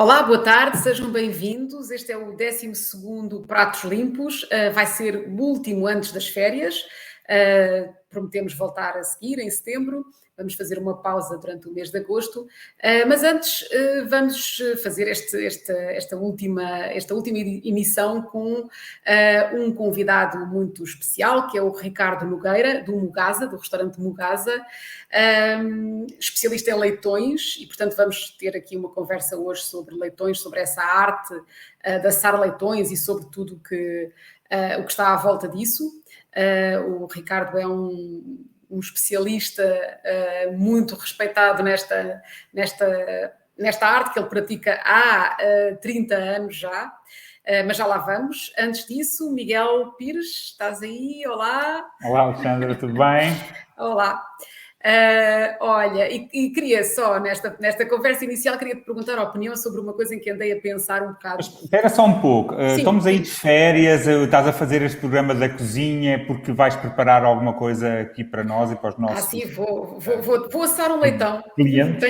Olá, boa tarde, sejam bem-vindos. Este é o 12º Pratos Limpos, vai ser o último antes das férias. Prometemos voltar a seguir em setembro, vamos fazer uma pausa durante o mês de agosto, mas antes vamos fazer esta última emissão com um convidado muito especial, que é o Ricardo Nogueira, do Mugasa, do restaurante Mugasa, especialista em leitões, e portanto vamos ter aqui uma conversa hoje sobre leitões, sobre essa arte de assar leitões e sobre tudo o que está à volta disso. O Ricardo é um especialista muito respeitado nesta arte que ele pratica há 30 anos já, mas já lá vamos. Antes disso, Miguel Pires, estás aí? Olá. Olá, Alexandra, tudo bem? Olá. Olha, e queria só, nesta conversa inicial, queria-te perguntar a opinião sobre uma coisa em que andei a pensar um bocado. Espera só um pouco. Estamos aí de férias, estás a fazer este programa da cozinha porque vais preparar alguma coisa aqui para nós e para os nossos... Sim, vou assar um leitão. Clientes?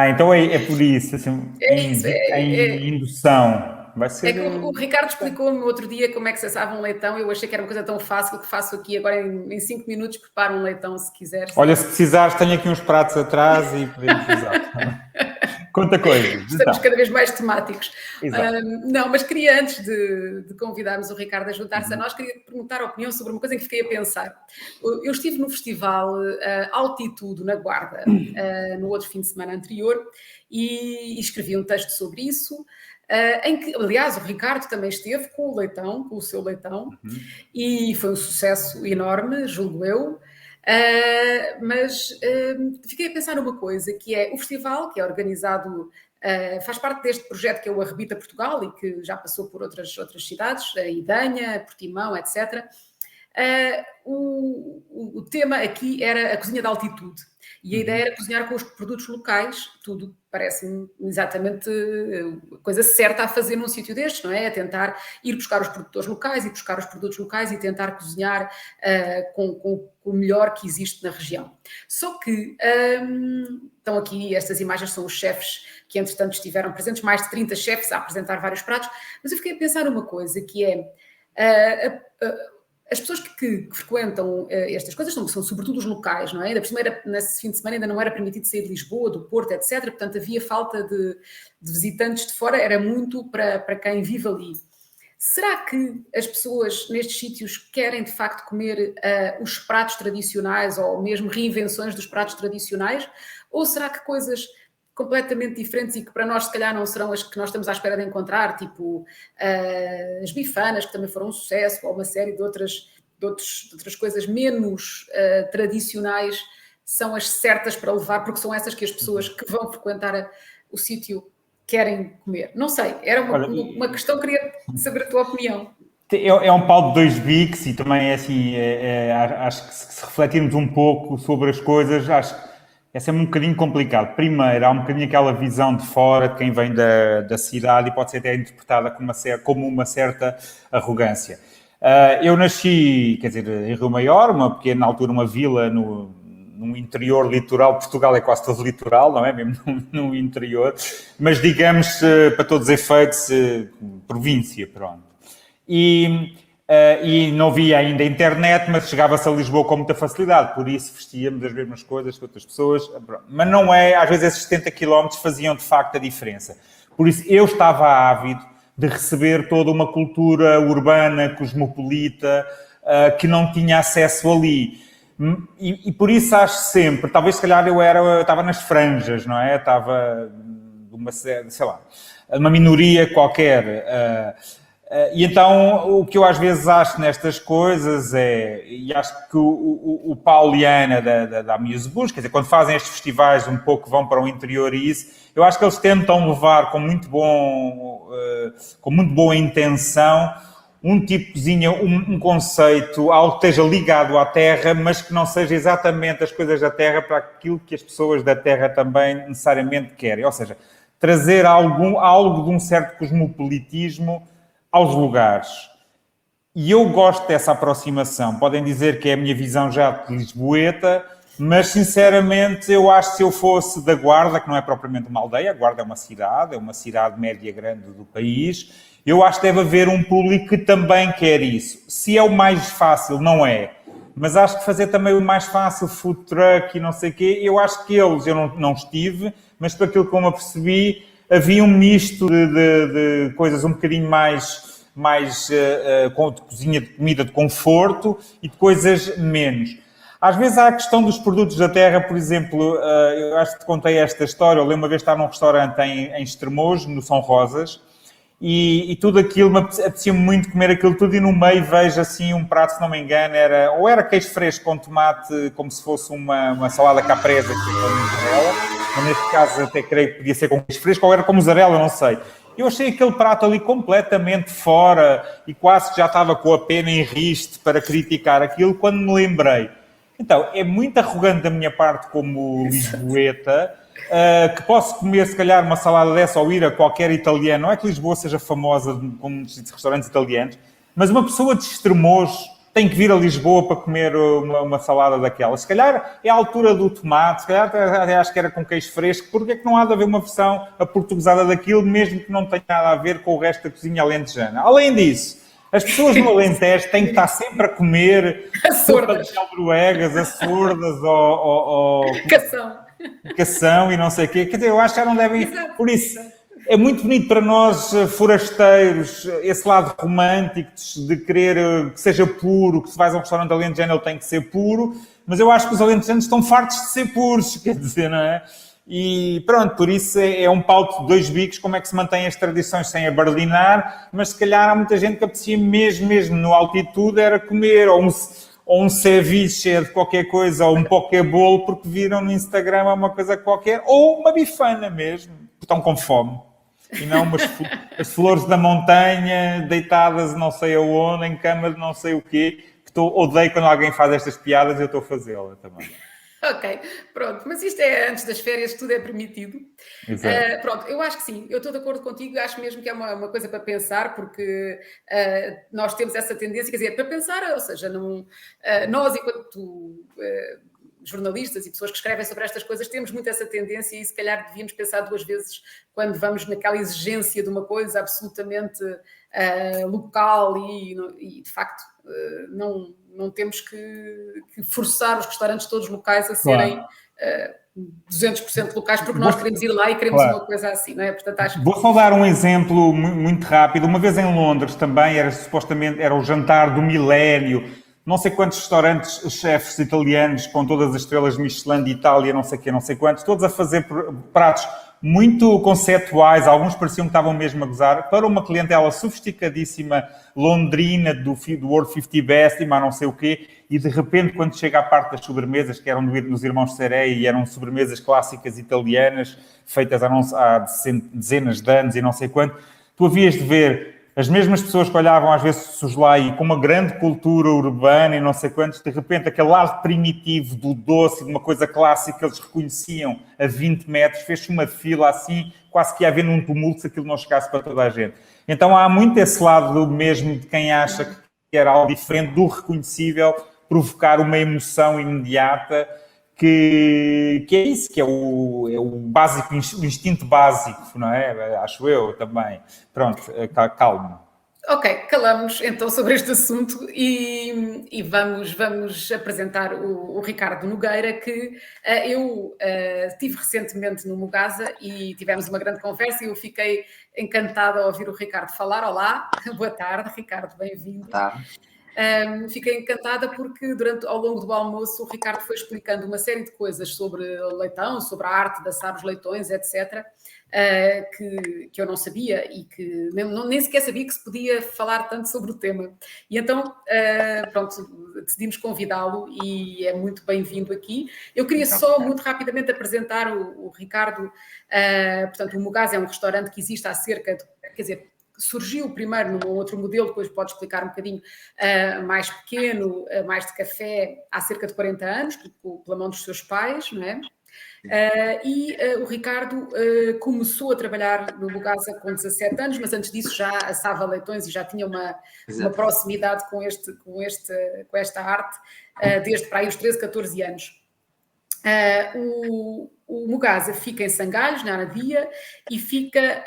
Então é por isso, assim, em indução. Vai ser... É que o Ricardo explicou-me outro dia como é que se assava um leitão. Eu achei que era uma coisa tão fácil que faço aqui agora em 5 minutos, preparo um leitão se quiseres. Olha, se precisares, tenho aqui uns pratos atrás e podemos usar. Conta coisas. Estamos cada vez mais temáticos. Não, mas queria, antes de convidarmos o Ricardo a juntar-se a nós, queria perguntar a opinião sobre uma coisa em que fiquei a pensar. Eu estive no festival Altitude, na Guarda, no outro fim de semana anterior, e escrevi um texto sobre isso, em que, aliás, o Ricardo também esteve com o seu leitão, e foi um sucesso enorme, julgo eu. Mas fiquei a pensar numa coisa, que é o festival, que é organizado, faz parte deste projeto que é o Arrebita Portugal e que já passou por outras cidades, a Idanha, Portimão, etc. O tema aqui era a cozinha de altitude e a ideia era cozinhar com os produtos locais. Tudo parece-me exatamente a coisa certa a fazer num sítio destes, não é? A tentar ir buscar os produtores locais, ir buscar os produtos locais e tentar cozinhar com o melhor que existe na região. Só que estão aqui, estas imagens são os chefes que entretanto estiveram presentes, mais de 30 chefes a apresentar vários pratos, mas eu fiquei a pensar numa coisa que é... as pessoas que frequentam estas coisas são sobretudo os locais, não é? Ainda por cima, nesse fim de semana ainda não era permitido sair de Lisboa, do Porto, etc. Portanto, havia falta de visitantes de fora, era muito para quem vive ali. Será que as pessoas nestes sítios querem, de facto, comer os pratos tradicionais ou mesmo reinvenções dos pratos tradicionais? Ou será que coisas completamente diferentes e que para nós se calhar não serão as que nós estamos à espera de encontrar, tipo as bifanas, que também foram um sucesso, ou uma série de outras coisas menos tradicionais, são as certas para levar, porque são essas que as pessoas que vão frequentar o sítio querem comer? Não sei, era uma questão, queria saber a tua opinião. É um pau de dois bicos e também é assim, acho que se refletirmos um pouco sobre as coisas, acho que é sempre um bocadinho complicado. Primeiro, há um bocadinho aquela visão de fora de quem vem da cidade e pode ser até interpretada como uma certa arrogância. Eu nasci, quer dizer, em Rio Maior, uma pequena, na altura, uma vila no interior litoral. Portugal é quase todo litoral, não é? Mesmo no interior. Mas, digamos, para todos os efeitos, província, pronto. E não havia ainda internet, mas chegava-se a Lisboa com muita facilidade, por isso vestíamos as mesmas coisas que outras pessoas. Mas não é, às vezes esses 70 km faziam de facto a diferença. Por isso eu estava ávido de receber toda uma cultura urbana, cosmopolita, que não tinha acesso ali. E por isso acho sempre, talvez se calhar eu estava nas franjas, não é? Estava de uma, sei lá, uma minoria qualquer. E então, o que eu às vezes acho nestas coisas e acho que o Paulo e a Ana da Amuse-Bus, quer dizer, quando fazem estes festivais um pouco vão para o interior e isso, eu acho que eles tentam levar com muito boa intenção um tipo de cozinha, um conceito, algo que esteja ligado à terra, mas que não seja exatamente as coisas da terra para aquilo que as pessoas da terra também necessariamente querem. Ou seja, trazer algo de um certo cosmopolitismo aos lugares. E eu gosto dessa aproximação. Podem dizer que é a minha visão já de lisboeta, Mas, sinceramente, eu acho que se eu fosse da Guarda, que não é propriamente uma aldeia, a Guarda é uma cidade média grande do país, eu acho que deve haver um público que também quer isso. Se é o mais fácil, não é. Mas acho que fazer também o mais fácil, food truck e não sei o quê, eu acho que eu não estive, mas por aquilo que eu me apercebi, havia um misto de coisas um bocadinho mais de cozinha, de comida de conforto e de coisas menos. Às vezes há a questão dos produtos da terra, por exemplo, eu acho que te contei esta história, eu lembro uma vez estar num restaurante em Estremoz, no São Rosas, e tudo aquilo, me apetecia-me muito comer aquilo tudo, e no meio vejo assim um prato, se não me engano, era queijo fresco com tomate, como se fosse uma salada caprese aqui com mussarela, mas neste caso até creio que podia ser com queijo fresco, ou era com mussarela, não sei. Eu achei aquele prato ali completamente fora, e quase que já estava com a pena em riste para criticar aquilo, quando me lembrei. Então, é muito arrogante da minha parte como lisboeta, que posso comer, se calhar, uma salada dessa ou ir a qualquer italiano. Não é que Lisboa seja famosa como restaurantes italianos, mas uma pessoa de Estremoz tem que vir a Lisboa para comer uma salada daquelas. Se calhar é a altura do tomate, se calhar até acho que era com queijo fresco, porque é que não há de haver uma versão aportuguesada daquilo, mesmo que não tenha nada a ver com o resto da cozinha alentejana. Além disso, as pessoas no Alentejo têm que estar sempre a comer sopa de albergues, as sordas ou cação e não sei o quê. Quer dizer, eu acho que já não devem... Por isso, é muito bonito para nós, forasteiros, esse lado romântico de querer que seja puro, que se vais a um restaurante alentejano ele tem que ser puro, mas eu acho que os alentejanos estão fartos de ser puros, quer dizer, não é? E pronto, por isso é um pau de dois bicos, como é que se mantém as tradições sem abardinar, mas se calhar há muita gente que aprecia mesmo no altitude era comer, ou um ceviche de qualquer coisa, ou um pokébolo, porque viram no Instagram uma coisa qualquer, ou uma bifana mesmo, porque estão com fome. E não as flores da montanha, deitadas não sei aonde, em cama de não sei o quê, que odeio quando alguém faz estas piadas e eu estou a fazê-la também. Ok, pronto, mas isto é antes das férias, tudo é permitido. Pronto, eu acho que sim, eu estou de acordo contigo, acho mesmo que é uma coisa para pensar, porque nós temos essa tendência, quer dizer, para pensar, ou seja, nós enquanto jornalistas e pessoas que escrevem sobre estas coisas temos muito essa tendência e se calhar devíamos pensar duas vezes quando vamos naquela exigência de uma coisa absolutamente local e de facto não temos que forçar os restaurantes todos locais a serem 200% locais, porque nós queremos ir lá e queremos uma coisa assim, não é? Portanto, acho que... Vou só dar um exemplo muito rápido. Uma vez em Londres também era o jantar do milénio. Não sei quantos restaurantes, chefes italianos com todas as estrelas Michelin de Itália, não sei o quê, não sei quantos, todos a fazer pratos muito conceituais, alguns pareciam que estavam mesmo a gozar, para uma clientela sofisticadíssima londrina do World 50 Best e mais não sei o quê, e de repente quando chega à parte das sobremesas, que eram dos irmãos Serei e eram sobremesas clássicas italianas, feitas há dezenas de anos e não sei quanto, tu havias de ver as mesmas pessoas que olhavam às vezes Soslai com uma grande cultura urbana e não sei quantos, de repente aquele lado primitivo do doce, de uma coisa clássica que eles reconheciam a 20 metros, fez-se uma fila assim, quase que ia haver um tumulto se aquilo não chegasse para toda a gente. Então há muito esse lado mesmo de quem acha que era algo diferente do reconhecível, provocar uma emoção imediata, que é isso, que é o básico, o instinto básico, não é? Acho eu também. Pronto, calma. Ok, calamos então sobre este assunto e vamos apresentar o Ricardo Nogueira, que eu estive recentemente no Mugasa e tivemos uma grande conversa e eu fiquei encantada a ouvir o Ricardo falar. Olá, boa tarde, Ricardo, bem-vindo. Boa tarde. Fiquei encantada porque ao longo do almoço o Ricardo foi explicando uma série de coisas sobre leitão, sobre a arte de assar os leitões, etc., que eu não sabia e que nem sequer sabia que se podia falar tanto sobre o tema. E então, pronto, decidimos convidá-lo e é muito bem-vindo aqui. Eu queria só muito rapidamente apresentar o Ricardo. Portanto, o Mugasa é um restaurante que existe há cerca de, quer dizer, surgiu primeiro num outro modelo, depois pode explicar um bocadinho, mais pequeno, mais de café, há cerca de 40 anos, pela mão dos seus pais, não é? O Ricardo começou a trabalhar no Mugasa com 17 anos, mas antes disso já assava leitões e já tinha uma proximidade com esta arte desde para aí os 13, 14 anos. O Mugasa fica em Sangalhos, na Anadia, e fica...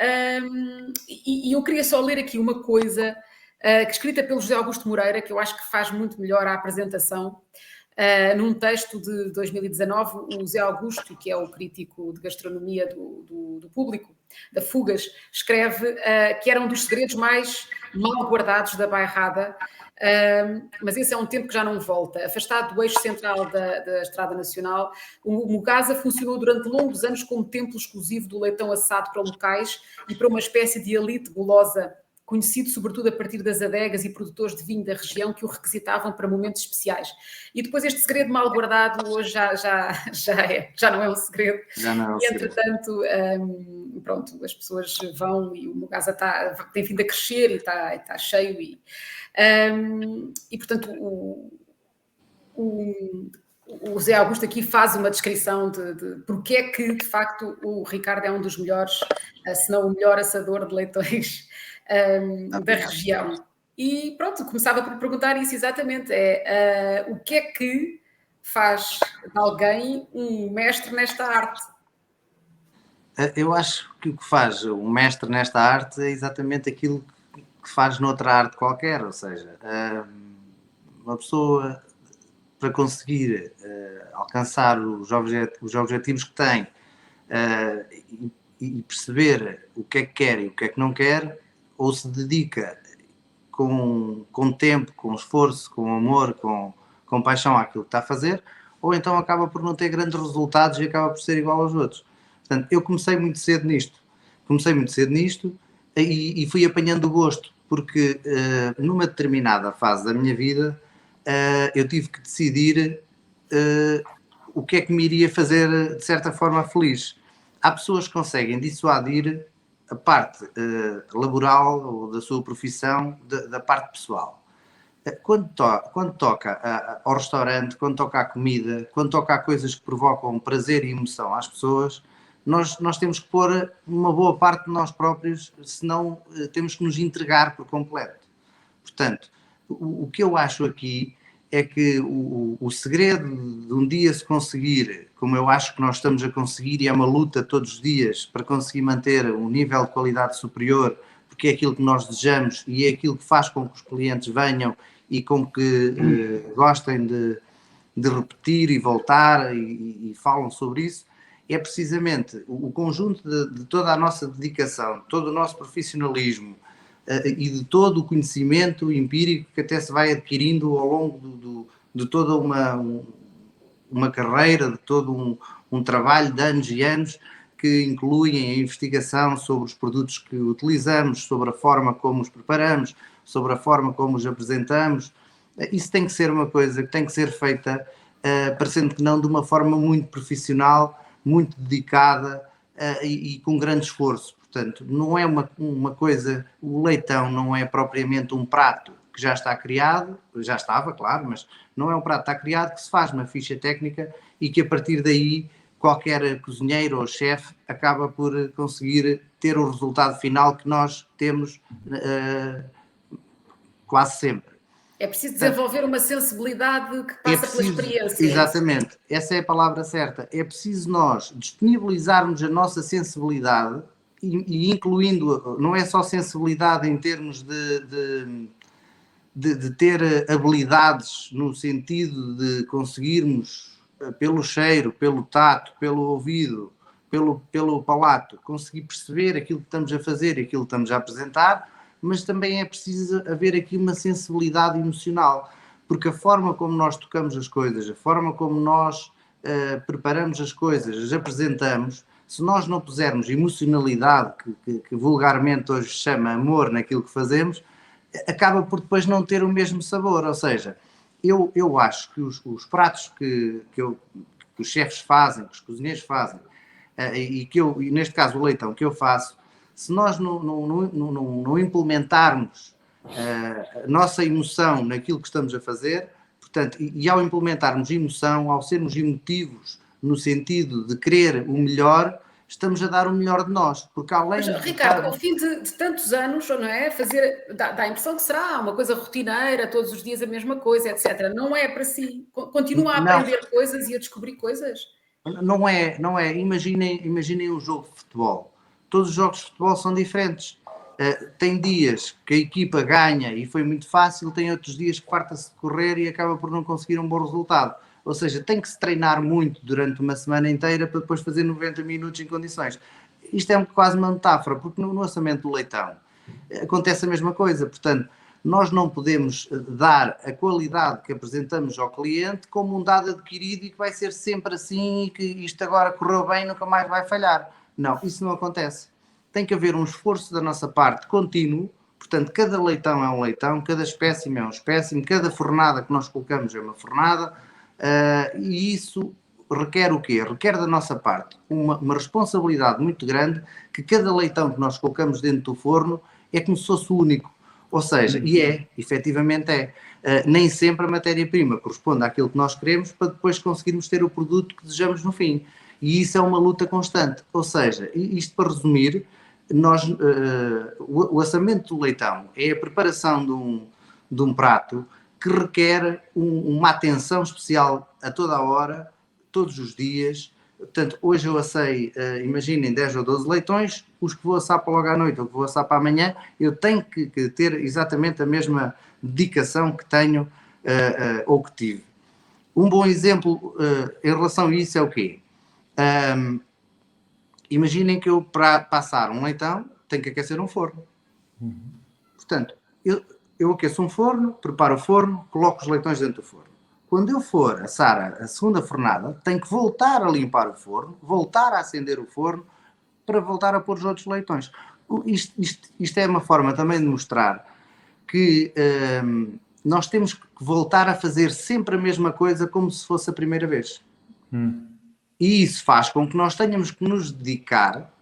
e eu queria só ler aqui uma coisa que escrita pelo José Augusto Moreira, que eu acho que faz muito melhor a apresentação. Num texto de 2019, o José Augusto, que é o crítico de gastronomia do Público, da Fugas, escreve que era um dos segredos mais mal guardados da bairrada, mas esse é um tempo que já não volta. Afastado do eixo central da Estrada Nacional, o Mugasa funcionou durante longos anos como templo exclusivo do leitão assado para locais e para uma espécie de elite gulosa, conhecido sobretudo a partir das adegas e produtores de vinho da região que o requisitavam para momentos especiais. E depois este segredo mal guardado hoje já não é um segredo. Já não é um e entretanto, pronto, as pessoas vão e o Mugasa tem vindo a crescer e está cheio. E portanto, o Zé Augusto aqui faz uma descrição de porque é que, de facto, o Ricardo é um dos melhores, se não o melhor assador de leitões da região. E pronto, começava por perguntar isso exatamente, o que é que faz de alguém um mestre nesta arte? Eu acho que o que faz um mestre nesta arte é exatamente aquilo que faz noutra arte qualquer, ou seja, uma pessoa para conseguir alcançar os objetivos que tem e perceber o que é que quer e o que é que não quer, ou se dedica com tempo, com esforço, com amor, com paixão àquilo que está a fazer, ou então acaba por não ter grandes resultados e acaba por ser igual aos outros. Portanto, eu comecei muito cedo nisto e fui apanhando o gosto, porque numa determinada fase da minha vida eu tive que decidir o que é que me iria fazer de certa forma feliz. Há pessoas que conseguem dissuadir a parte laboral ou da sua profissão da parte pessoal. Quando toca ao restaurante, quando toca à comida, quando toca a coisas que provocam prazer e emoção às pessoas, nós temos que pôr uma boa parte de nós próprios, senão temos que nos entregar por completo. Portanto, o que eu acho aqui é que o segredo de um dia se conseguir, como eu acho que nós estamos a conseguir, e é uma luta todos os dias para conseguir manter um nível de qualidade superior, porque é aquilo que nós desejamos e é aquilo que faz com que os clientes venham e com que gostem de repetir e voltar e falam sobre isso, é precisamente o conjunto de toda a nossa dedicação, todo o nosso profissionalismo, e de todo o conhecimento empírico que até se vai adquirindo ao longo de toda uma carreira, de todo um trabalho de anos e anos, que incluem a investigação sobre os produtos que utilizamos, sobre a forma como os preparamos, sobre a forma como os apresentamos. Isso tem que ser uma coisa que tem que ser feita, parecendo que não, de uma forma muito profissional, muito dedicada e com grande esforço. Portanto, não é uma coisa, o leitão não é propriamente um prato que já está criado, já estava, claro, mas não é um prato que está criado, que se faz uma ficha técnica e que a partir daí qualquer cozinheiro ou chefe acaba por conseguir ter o resultado final que nós temos quase sempre. É preciso desenvolver uma sensibilidade que passa pela experiência. Exatamente, essa é a palavra certa. É preciso nós disponibilizarmos a nossa sensibilidade e incluindo, não é só sensibilidade em termos de ter habilidades no sentido de conseguirmos, pelo cheiro, pelo tato, pelo ouvido, pelo palato, conseguir perceber aquilo que estamos a fazer e aquilo que estamos a apresentar, mas também é preciso haver aqui uma sensibilidade emocional, porque a forma como nós tocamos as coisas, a forma como nós preparamos as coisas, as apresentamos, se nós não pusermos emocionalidade, que vulgarmente hoje se chama amor naquilo que fazemos, acaba por depois não ter o mesmo sabor. Ou seja, eu acho que os pratos que os chefes fazem, que os cozinheiros fazem, e neste caso o leitão que eu faço, se nós não implementarmos a nossa emoção naquilo que estamos a fazer, portanto, e ao implementarmos emoção, ao sermos emotivos no sentido de querer o melhor, estamos a dar o melhor de nós, porque além Mas, Ricardo, ao fim de tantos anos, não é? Dá a impressão que será uma coisa rotineira, todos os dias a mesma coisa, etc. Não é para si. Continua a aprender coisas e a descobrir coisas? Não é. Imaginem um jogo de futebol. Todos os jogos de futebol são diferentes. Tem dias que a equipa ganha e foi muito fácil, tem outros dias que farta-se de correr e acaba por não conseguir um bom resultado. Ou seja, tem que se treinar muito durante uma semana inteira para depois fazer 90 minutos em condições. Isto é quase uma metáfora, porque no orçamento do Leitão acontece a mesma coisa. Portanto, nós não podemos dar a qualidade que apresentamos ao cliente como um dado adquirido e que vai ser sempre assim e que isto agora correu bem e nunca mais vai falhar. Não, isso não acontece. Tem que haver um esforço da nossa parte contínuo. Portanto, cada leitão é um leitão, cada espécime é um espécime, cada fornada que nós colocamos é uma fornada, e isso requer o quê? Requer da nossa parte uma responsabilidade muito grande, que cada leitão que nós colocamos dentro do forno é como se fosse o único. Ou seja, efetivamente é. Nem sempre a matéria-prima corresponde àquilo que nós queremos para depois conseguirmos ter o produto que desejamos no fim. E isso é uma luta constante. Ou seja, isto para resumir, o assamento do leitão é a preparação de um prato que requer uma atenção especial a toda a hora, todos os dias. Portanto, hoje eu assei, imaginem, 10 ou 12 leitões, os que vou assar para logo à noite ou que vou assar para amanhã, eu tenho que ter exatamente a mesma dedicação que tenho ou que tive. Um bom exemplo em relação a isso é o quê? Imaginem que eu, para passar um leitão, tenho que aquecer um forno. Portanto, eu aqueço um forno, preparo o forno, coloco os leitões dentro do forno. Quando eu for assar a segunda fornada, tenho que voltar a limpar o forno, voltar a acender o forno, para voltar a pôr os outros leitões. Isto é uma forma também de mostrar que nós temos que voltar a fazer sempre a mesma coisa como se fosse a primeira vez. E isso faz com que nós tenhamos que nos dedicar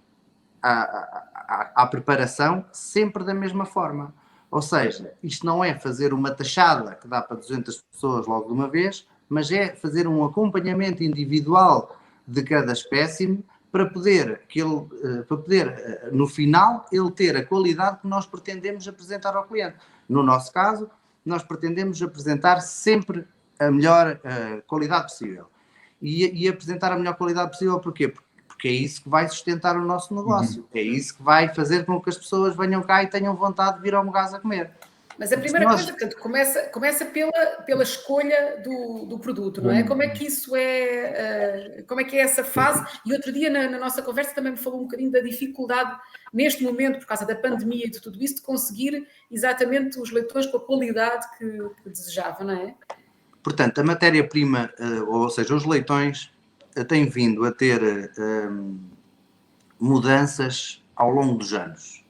à preparação sempre da mesma forma. Ou seja, isto não é fazer uma tachada que dá para 200 pessoas logo de uma vez, mas é fazer um acompanhamento individual de cada espécime para poder, no final, ele ter a qualidade que nós pretendemos apresentar ao cliente. No nosso caso, nós pretendemos apresentar sempre a melhor qualidade possível. E apresentar a melhor qualidade possível porquê? Porque é isso que vai sustentar o nosso negócio. É isso que vai fazer com que as pessoas venham cá e tenham vontade de vir ao meu gás a comer. Mas a primeira coisa, portanto, começa pela escolha do produto, não é? Como é que isso é, como é que é essa fase? E outro dia na nossa conversa também me falou um bocadinho da dificuldade neste momento, por causa da pandemia e de tudo isso, de conseguir exatamente os leitões com a qualidade que desejava, não é? Portanto, a matéria-prima, ou seja, os leitões, têm vindo a ter mudanças ao longo dos anos.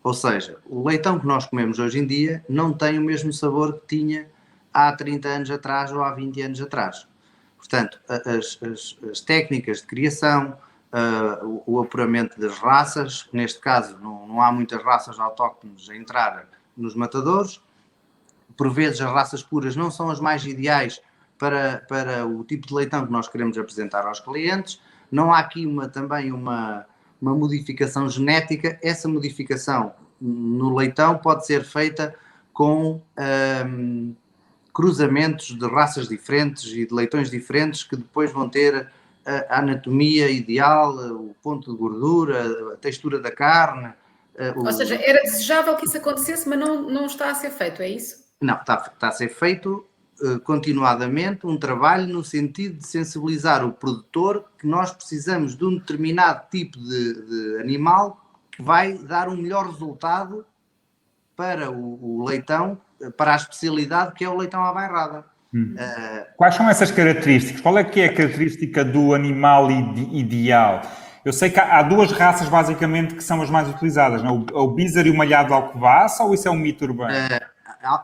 Ou seja, o leitão que nós comemos hoje em dia não tem o mesmo sabor que tinha há 30 anos atrás ou há 20 anos atrás. Portanto, as técnicas de criação, o apuramento das raças, neste caso não há muitas raças autóctones a entrar nos matadouros, por vezes as raças puras não são as mais ideais para o tipo de leitão que nós queremos apresentar aos clientes. Não há aqui também uma modificação genética. Essa modificação no leitão pode ser feita com cruzamentos de raças diferentes e de leitões diferentes que depois vão ter a anatomia ideal, o ponto de gordura, a textura da carne. Ou seja, era desejável que isso acontecesse, mas não está a ser feito, é isso? Não, está a ser feito continuadamente um trabalho no sentido de sensibilizar o produtor que nós precisamos de um determinado tipo de animal que vai dar um melhor resultado para o leitão, para a especialidade que é o leitão à bairrada. Quais são essas características? Qual é que é a característica do animal ideal? Eu sei que há duas raças basicamente que são as mais utilizadas, não? O Beazer e o malhado de Alcobaça, ou isso é um mito urbano?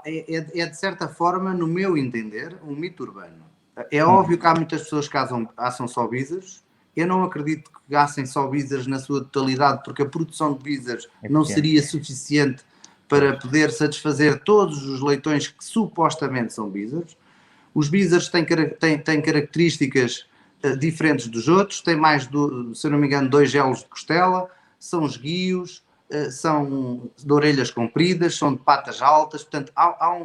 É de certa forma, no meu entender, um mito urbano. É óbvio que há muitas pessoas que assam só Beazers. Eu não acredito que assem só Beazers na sua totalidade, porque a produção de Beazers não seria suficiente para poder satisfazer todos os leitões que supostamente são Beazers. Os Beazers têm características diferentes dos outros, têm mais, se eu não me engano, 2 gelos de costela, são esguios, são de orelhas compridas, são de patas altas, portanto há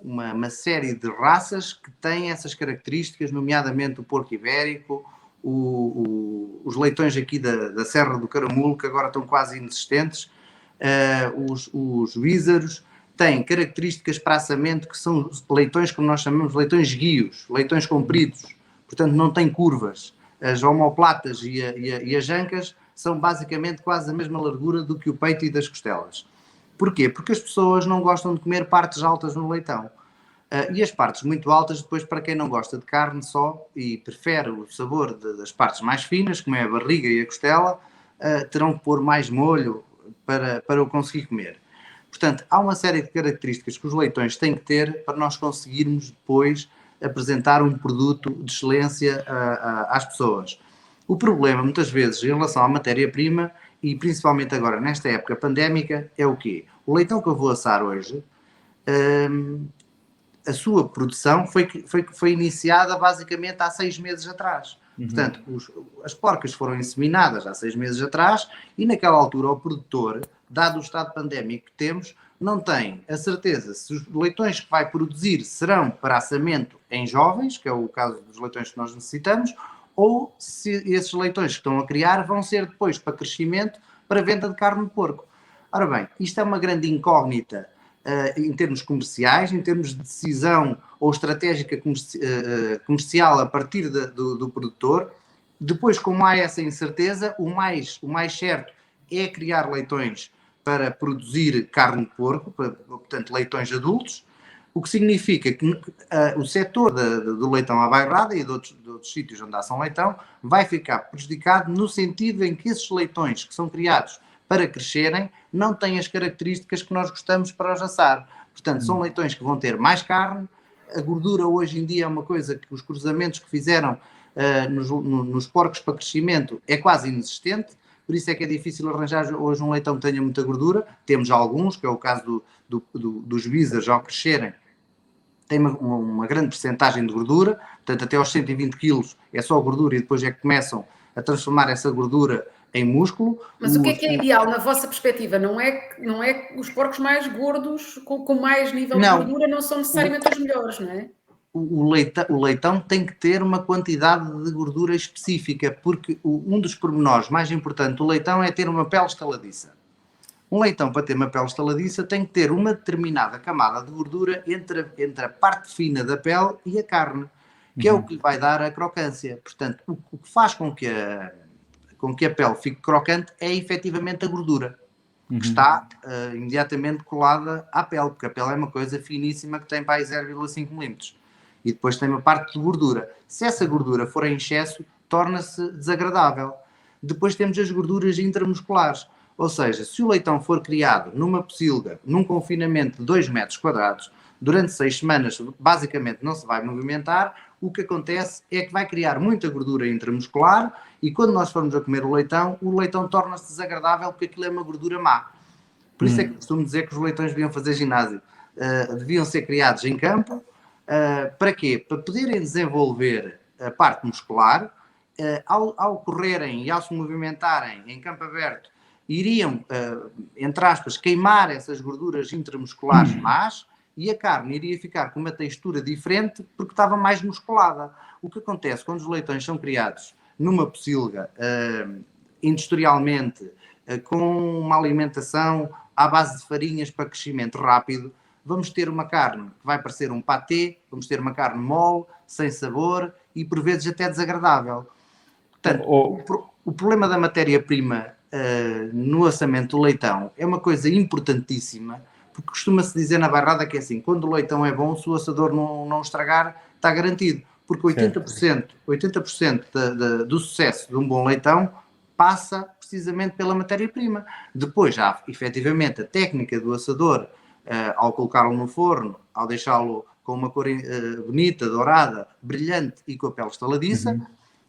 uma série de raças que têm essas características, nomeadamente o porco ibérico, os leitões aqui da Serra do Caramulo, que agora estão quase inexistentes, os vízaros, têm características para assamento que são leitões, como nós chamamos, leitões guios, leitões compridos, portanto não têm curvas. As omoplatas e as ancas são basicamente quase a mesma largura do que o peito e das costelas. Porquê? Porque as pessoas não gostam de comer partes altas no leitão. E as partes muito altas, depois, para quem não gosta de carne só e prefere o sabor das partes mais finas, como é a barriga e a costela, terão que pôr mais molho para o conseguir comer. Portanto, há uma série de características que os leitões têm que ter para nós conseguirmos depois apresentar um produto de excelência às pessoas. O problema, muitas vezes, em relação à matéria-prima, e principalmente agora nesta época pandémica, é o quê? O leitão que eu vou assar hoje, a sua produção foi iniciada basicamente há 6 meses atrás. Portanto, as porcas foram inseminadas há 6 meses atrás e naquela altura o produtor, dado o estado pandémico que temos, não tem a certeza se os leitões que vai produzir serão para assamento em jovens, que é o caso dos leitões que nós necessitamos, ou se esses leitões que estão a criar vão ser depois para crescimento, para venda de carne de porco. Ora bem, isto é uma grande incógnita em termos comerciais, em termos de decisão ou estratégica comercial a partir do produtor. Depois, como há essa incerteza, o mais certo é criar leitões para produzir carne de porco, portanto leitões adultos, o que significa que o setor do leitão à bairrada e de outros sítios onde há São Leitão vai ficar prejudicado no sentido em que esses leitões que são criados para crescerem não têm as características que nós gostamos para os assar. Portanto, são leitões que vão ter mais carne. A gordura hoje em dia é uma coisa que os cruzamentos que fizeram nos porcos para crescimento é quase inexistente. Por isso é que é difícil arranjar hoje um leitão que tenha muita gordura. Temos alguns, que é o caso dos vízaros ao crescerem, tem uma grande percentagem de gordura, portanto até aos 120 kg é só gordura e depois é que começam a transformar essa gordura em músculo. Mas o que é ideal na vossa perspectiva? Não é os porcos mais gordos, com mais nível de gordura, não são necessariamente os melhores, não é? O leitão tem que ter uma quantidade de gordura específica, porque um dos pormenores mais importantes do leitão é ter uma pele estaladiça. Um leitão, para ter uma pele estaladiça, tem que ter uma determinada camada de gordura entre a parte fina da pele e a carne, que é o que lhe vai dar a crocância. Portanto, o que faz com que a pele fique crocante é efetivamente a gordura, que está imediatamente colada à pele, porque a pele é uma coisa finíssima que tem para aí 0,5 milímetros. E depois tem uma parte de gordura. Se essa gordura for em excesso, torna-se desagradável. Depois temos as gorduras intramusculares. Ou seja, se o leitão for criado numa pocilga, num confinamento de 2 metros quadrados, durante 6 semanas basicamente não se vai movimentar, o que acontece é que vai criar muita gordura intramuscular e quando nós formos a comer o leitão torna-se desagradável porque aquilo é uma gordura má. Por isso é que costumo dizer que os leitões deviam fazer ginásio. Deviam ser criados em campo. Para quê? Para poderem desenvolver a parte muscular, ao correrem e ao se movimentarem em campo aberto, iriam, entre aspas, queimar essas gorduras intramusculares más e a carne iria ficar com uma textura diferente porque estava mais musculada. O que acontece quando os leitões são criados numa pocilga, industrialmente, com uma alimentação à base de farinhas para crescimento rápido, vamos ter uma carne que vai parecer um patê, vamos ter uma carne mole, sem sabor e por vezes até desagradável. Portanto, o problema da matéria-prima no assamento do leitão é uma coisa importantíssima, porque costuma-se dizer na bairrada que é assim, quando o leitão é bom, se o assador não estragar, está garantido, porque 80% do sucesso de um bom leitão passa precisamente pela matéria-prima. Depois há, efetivamente, a técnica do assador, ao colocá-lo no forno, ao deixá-lo com uma cor bonita, dourada, brilhante e com a pele estaladiça.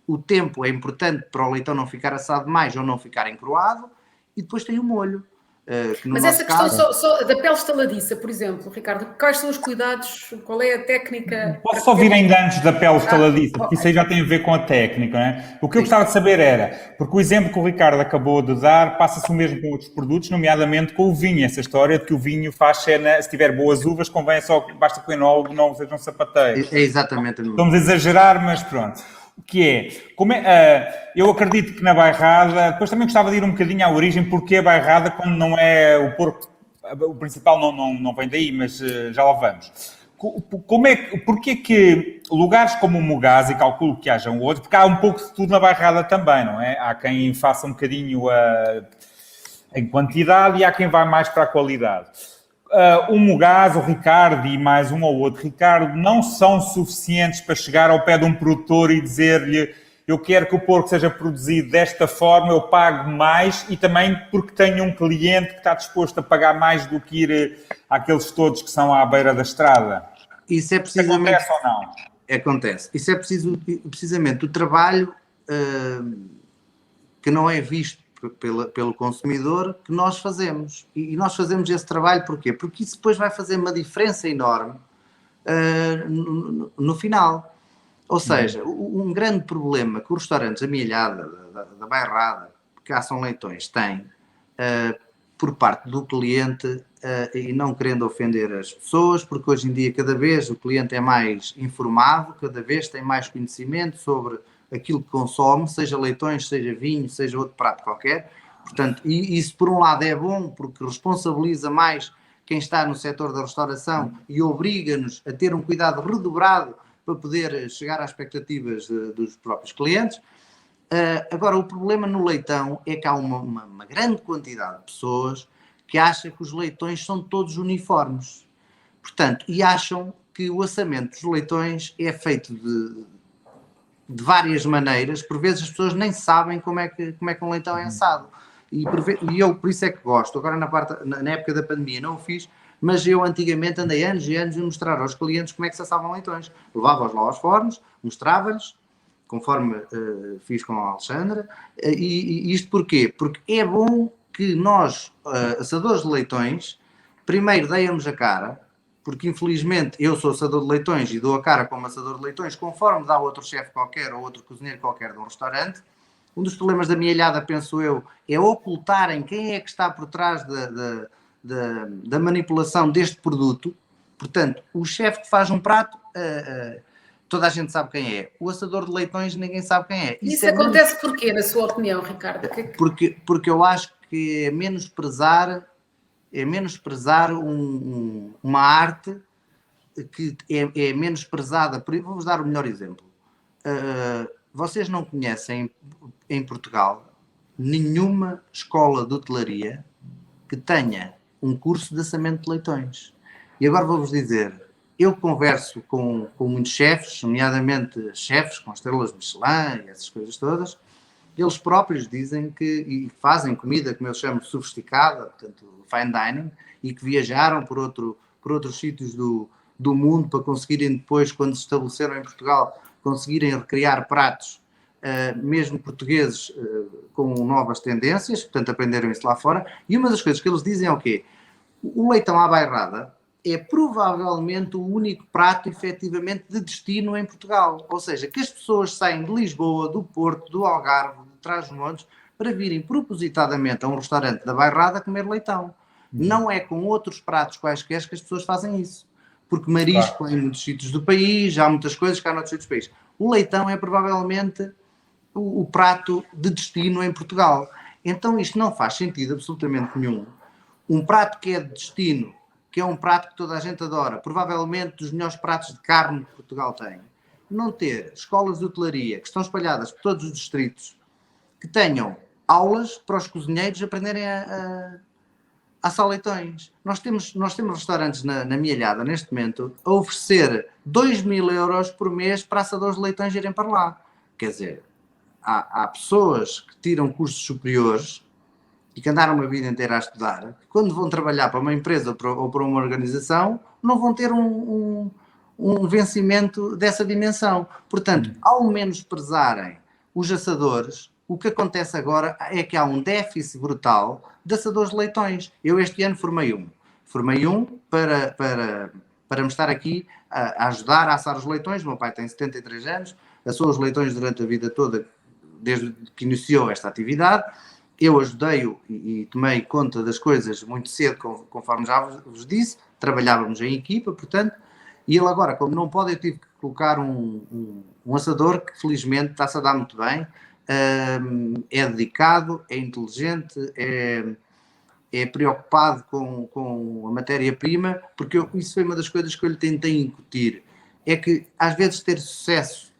O tempo é importante para o leitão não ficar assado mais ou não ficar encroado. E depois tem o molho. que no Mas nosso essa questão caso... só da pele estaladiça, por exemplo, Ricardo, quais são os cuidados, qual é a técnica? Posso só vir ainda antes da pele estaladiça, porque isso aí Ok. já tem a ver com a técnica, não é? O que eu Sim. gostava de saber era, porque o exemplo que o Ricardo acabou de dar passa-se o mesmo com outros produtos, nomeadamente com o vinho, essa história de que o vinho faz cena, se tiver boas uvas, convém só, basta que o enólogo não seja um sapateiro. É exatamente a mesma Estamos a coisa. exagerar, mas pronto. O que é? Eu acredito que na bairrada, depois também gostava de ir um bocadinho à origem, porque a bairrada, quando não é o porco, o principal não vem daí, mas já lá vamos. Porquê que lugares como o Mogás, e calculo que hajam outros, porque há um pouco de tudo na bairrada também, não é? Há quem faça um bocadinho em quantidade e há quem vá mais para a qualidade. O Mogás, o Ricardo e mais um ou outro Ricardo não são suficientes para chegar ao pé de um produtor e dizer-lhe: eu quero que o porco seja produzido desta forma, eu pago mais, e também porque tenho um cliente que está disposto a pagar mais do que ir àqueles todos que são à beira da estrada. Isso é precisamente... Acontece ou não? Acontece. Isso é precisamente o trabalho que não é visto pelo consumidor, que nós fazemos. E nós fazemos esse trabalho porquê? Porque isso depois vai fazer uma diferença enorme no final. Ou seja, um grande problema que os restaurantes amealhada, da bairrada, que caçam leitões, têm por parte do cliente, e não querendo ofender as pessoas, porque hoje em dia cada vez o cliente é mais informado, cada vez tem mais conhecimento sobre aquilo que consome, seja leitões, seja vinho, seja outro prato qualquer. Portanto, e isso por um lado é bom, porque responsabiliza mais quem está no setor da restauração e obriga-nos a ter um cuidado redobrado para poder chegar às expectativas dos próprios clientes. Agora, o problema no leitão é que há uma grande quantidade de pessoas que acham que os leitões são todos uniformes. Portanto, e acham que o assamento dos leitões é feito de várias maneiras. Por vezes as pessoas nem sabem como é que um leitão é assado. E eu por isso é que gosto. Agora na época da pandemia não o fiz, mas eu antigamente andei anos e anos a mostrar aos clientes como é que se assavam leitões. Levava-os lá aos fornos, mostrava-lhes, conforme fiz com a Alexandra. E isto porquê? Porque é bom que nós, assadores de leitões, primeiro deem-nos a cara, porque infelizmente eu sou assador de leitões e dou a cara como assador de leitões, conforme dá outro chefe qualquer ou outro cozinheiro qualquer de um restaurante. Um dos problemas da mielhada, penso eu, é ocultarem quem é que está por trás da manipulação deste produto. Portanto, o chefe que faz um prato, toda a gente sabe quem é. O assador de leitões, ninguém sabe quem é. Isso acontece porquê, na sua opinião, Ricardo? Porque eu acho que é menosprezar uma arte que é menosprezada. Vou-vos dar o melhor exemplo. Vocês não conhecem em Portugal nenhuma escola de hotelaria que tenha um curso de assamento de leitões. E agora vou-vos dizer, eu converso com muitos chefes, nomeadamente chefes com estrelas Michelin e essas coisas todas. Eles próprios dizem que fazem comida, como eu chamo, sofisticada, portanto, fine dining, e que viajaram por outros sítios do mundo para conseguirem depois, quando se estabeleceram em Portugal, conseguirem recriar pratos, mesmo portugueses, com novas tendências, portanto, aprenderam isso lá fora. E uma das coisas que eles dizem é o quê? O leitão à bairrada é provavelmente o único prato efetivamente de destino em Portugal. Ou seja, que as pessoas saem de Lisboa, do Porto, do Algarve, de Trás-os-Montes, para virem propositadamente a um restaurante da bairrada comer leitão. Não é com outros pratos quaisquer que as pessoas fazem isso. Porque marisco, claro, em muitos sítios do país, há muitas coisas que há noutros sítios do país. O leitão é provavelmente o prato de destino em Portugal. Então isto não faz sentido absolutamente nenhum. Um prato que é de destino, que é um prato que toda a gente adora, provavelmente dos melhores pratos de carne que Portugal tem, não ter escolas de hotelaria que estão espalhadas por todos os distritos, que tenham aulas para os cozinheiros aprenderem a assar leitões. Nós temos restaurantes na Mielhada, neste momento, a oferecer 2.000 euros por mês para assadores de leitões irem para lá. Quer dizer, há pessoas que tiram cursos superiores e que andaram uma vida inteira a estudar, que quando vão trabalhar para uma empresa ou para uma organização, não vão ter um vencimento dessa dimensão. Portanto, ao menosprezarem os assadores, O que acontece agora é que há um déficit brutal de assadores de leitões. Eu este ano formei um. Formei um para me estar aqui a ajudar a assar os leitões. O meu pai tem 73 anos, assou os leitões durante a vida toda, desde que iniciou esta atividade. Eu ajudei-o e tomei conta das coisas muito cedo, conforme já vos disse. Trabalhávamos em equipa, portanto, e ele agora, como não pode, eu tive que colocar um assador que felizmente está-se a dar muito bem, é dedicado, é inteligente, é preocupado com a matéria-prima, porque isso foi uma das coisas que eu lhe tentei incutir, é que às vezes ter sucesso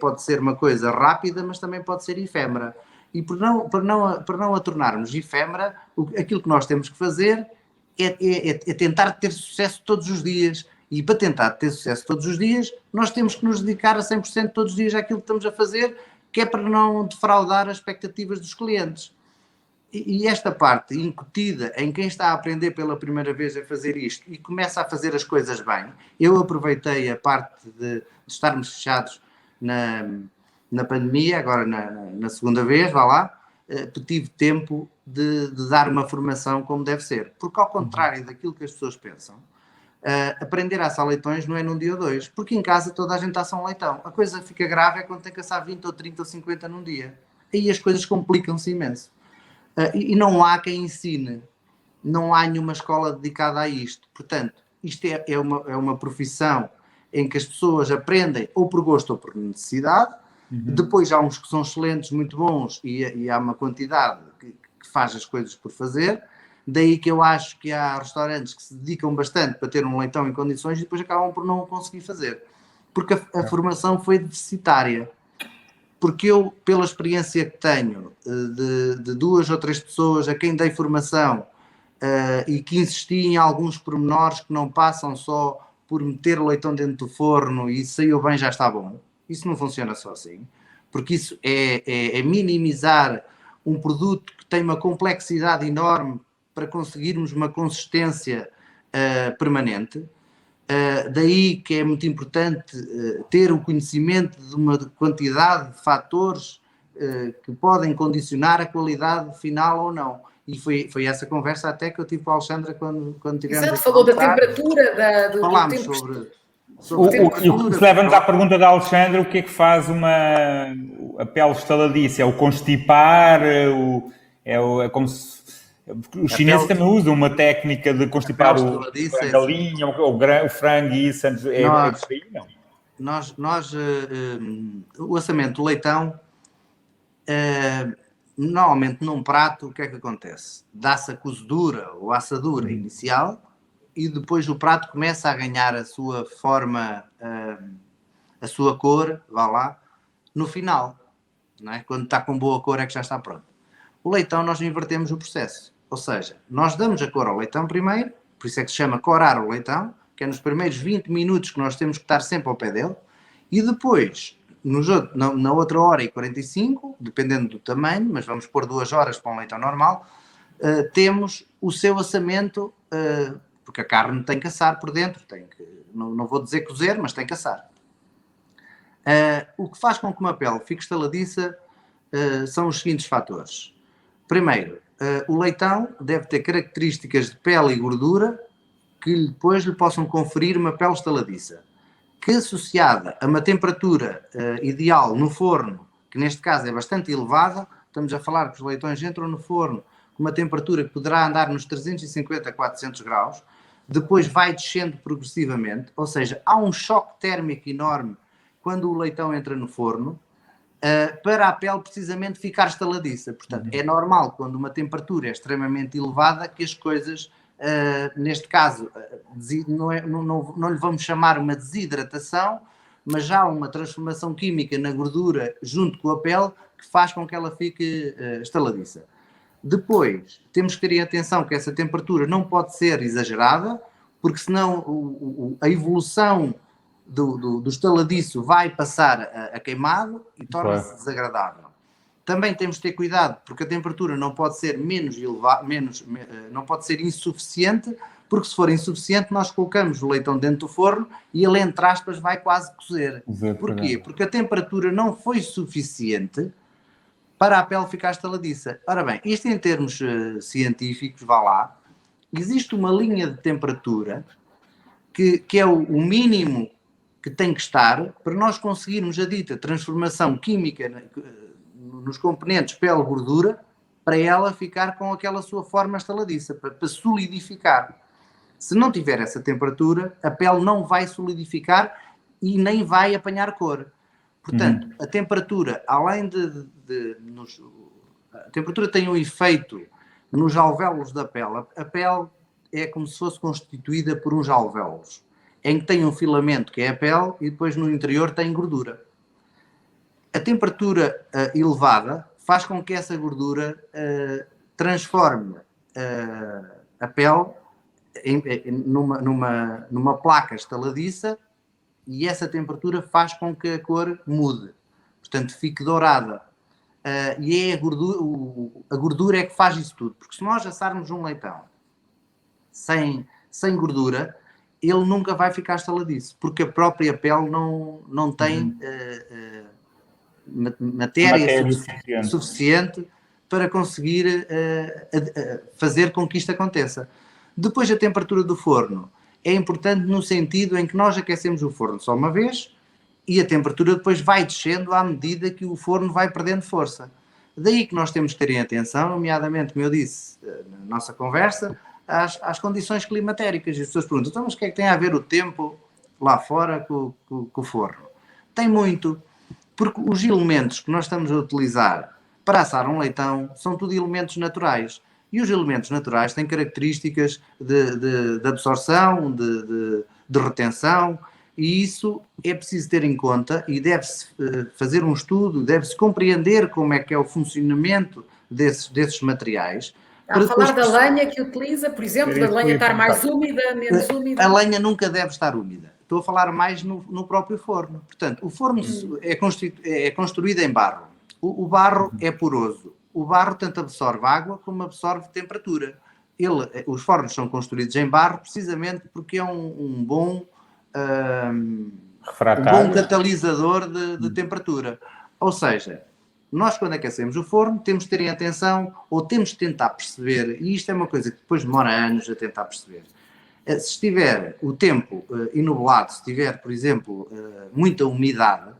pode ser uma coisa rápida, mas também pode ser efêmera. E para não a tornarmos efêmera, aquilo que nós temos que fazer é tentar ter sucesso todos os dias. E para tentar ter sucesso todos os dias, nós temos que nos dedicar a 100% todos os dias àquilo que estamos a fazer, que é para não defraudar as expectativas dos clientes. E esta parte incutida em quem está a aprender pela primeira vez a fazer isto e começa a fazer as coisas bem, eu aproveitei a parte de estarmos fechados na pandemia, agora na segunda vez, vá lá, tive tempo de dar uma formação como deve ser. Porque ao contrário daquilo que as pessoas pensam, aprender a assar leitões não é num dia ou dois, porque em casa toda a gente assa um leitão. A coisa fica grave é quando tem que assar 20 ou 30 ou 50 num dia. Aí as coisas complicam-se imenso. E não há quem ensine, não há nenhuma escola dedicada a isto. Portanto, isto é uma profissão em que as pessoas aprendem ou por gosto ou por necessidade. Depois há uns que são excelentes, muito bons, e há uma quantidade que faz as coisas por fazer. Daí que eu acho que há restaurantes que se dedicam bastante para ter um leitão em condições e depois acabam por não conseguir fazer. Porque a formação foi deficitária. Porque eu, pela experiência que tenho de 2 ou 3 pessoas a quem dei formação e que insisti em alguns pormenores que não passam só por meter o leitão dentro do forno e saiu bem, já está bom. Isso não funciona só assim. Porque isso é minimizar um produto que tem uma complexidade enorme para conseguirmos uma consistência permanente. Daí que é muito importante ter o conhecimento de uma quantidade de fatores que podem condicionar a qualidade final ou não. E foi essa conversa até que eu tive com a Alexandra quando tivemos... Exato, falou da temperatura, do falámos tempo... sobre o que leva-nos à pergunta da Alexandra, o que é que faz a pele estaladiça? É o constipar? É como se... Os chineses também usam uma técnica de constipar a galinha, o frango e isso. Por aí, não? O assamento do leitão, normalmente num prato, o que é que acontece? Dá-se a cozedura ou a assadura inicial e depois o prato começa a ganhar a sua forma, a sua cor, vá lá, no final. Não é? Quando está com boa cor é que já está pronto. O leitão nós invertemos o processo. Ou seja, nós damos a cor ao leitão primeiro, por isso é que se chama corar o leitão, que é nos primeiros 20 minutos que nós temos que estar sempre ao pé dele, e depois, na outra hora e 45, dependendo do tamanho, mas vamos pôr 2 horas para um leitão normal, temos o seu assamento, porque a carne tem que assar por dentro, não vou dizer cozer, mas tem que assar. O que faz com que uma pele fique estaladiça são os seguintes fatores. Primeiro, o leitão deve ter características de pele e gordura que depois lhe possam conferir uma pele estaladiça, que associada a uma temperatura ideal no forno, que neste caso é bastante elevada, estamos a falar que os leitões entram no forno com uma temperatura que poderá andar nos 350 a 400 graus, depois vai descendo progressivamente, ou seja, há um choque térmico enorme quando o leitão entra no forno, para a pele precisamente ficar estaladiça. Portanto, é normal quando uma temperatura é extremamente elevada que as coisas, neste caso, não lhe vamos chamar uma desidratação, mas já uma transformação química na gordura junto com a pele que faz com que ela fique estaladiça. Depois, temos que ter atenção que essa temperatura não pode ser exagerada, porque senão a evolução do estaladiço vai passar a queimado e torna-se desagradável. Também temos de ter cuidado, porque a temperatura não pode ser não pode ser insuficiente, porque se for insuficiente nós colocamos o leitão dentro do forno e ele, entre aspas, vai quase cozer. Porquê? Porque a temperatura não foi suficiente para a pele ficar estaladiça. Ora bem, isto em termos científicos, vá lá, existe uma linha de temperatura que é o mínimo que tem que estar para nós conseguirmos a dita transformação química nos componentes pele-gordura, para ela ficar com aquela sua forma estaladiça, para solidificar. Se não tiver essa temperatura, a pele não vai solidificar e nem vai apanhar cor. Portanto, a temperatura, além a temperatura tem um efeito nos alvéolos da pele. A pele é como se fosse constituída por uns alvéolos, em que tem um filamento, que é a pele, e depois no interior tem gordura. A temperatura elevada faz com que essa gordura transforme a pele numa placa estaladiça, e essa temperatura faz com que a cor mude, portanto fique dourada. E é a gordura é que faz isso tudo, porque se nós assarmos um leitão sem gordura, ele nunca vai ficar estaladiço, porque a própria pele não tem matéria suficiente para conseguir fazer com que isto aconteça. Depois, a temperatura do forno é importante no sentido em que nós aquecemos o forno só uma vez e a temperatura depois vai descendo à medida que o forno vai perdendo força. Daí que nós temos que ter em atenção, nomeadamente, como eu disse na nossa conversa, às condições climatéricas. E as pessoas perguntam, então, mas o que é que tem a ver o tempo lá fora com o forno? Tem muito, porque os elementos que nós estamos a utilizar para assar um leitão são tudo elementos naturais. E os elementos naturais têm características de absorção, de retenção, e isso é preciso ter em conta e deve-se fazer um estudo, deve-se compreender como é que é o funcionamento desses materiais. Está a falar da lenha que utiliza, por exemplo, da lenha estar mais úmida, menos úmida? A lenha nunca deve estar úmida. Estou a falar mais no próprio forno. Portanto, o forno é construído em barro. O barro é poroso. O barro tanto absorve água como absorve temperatura. Os fornos são construídos em barro precisamente porque é um bom catalisador de temperatura. Ou seja, nós quando aquecemos o forno temos de ter em atenção, ou temos de tentar perceber, e isto é uma coisa que depois demora anos a tentar perceber, se estiver o tempo enublado, se tiver, por exemplo, muita umidade,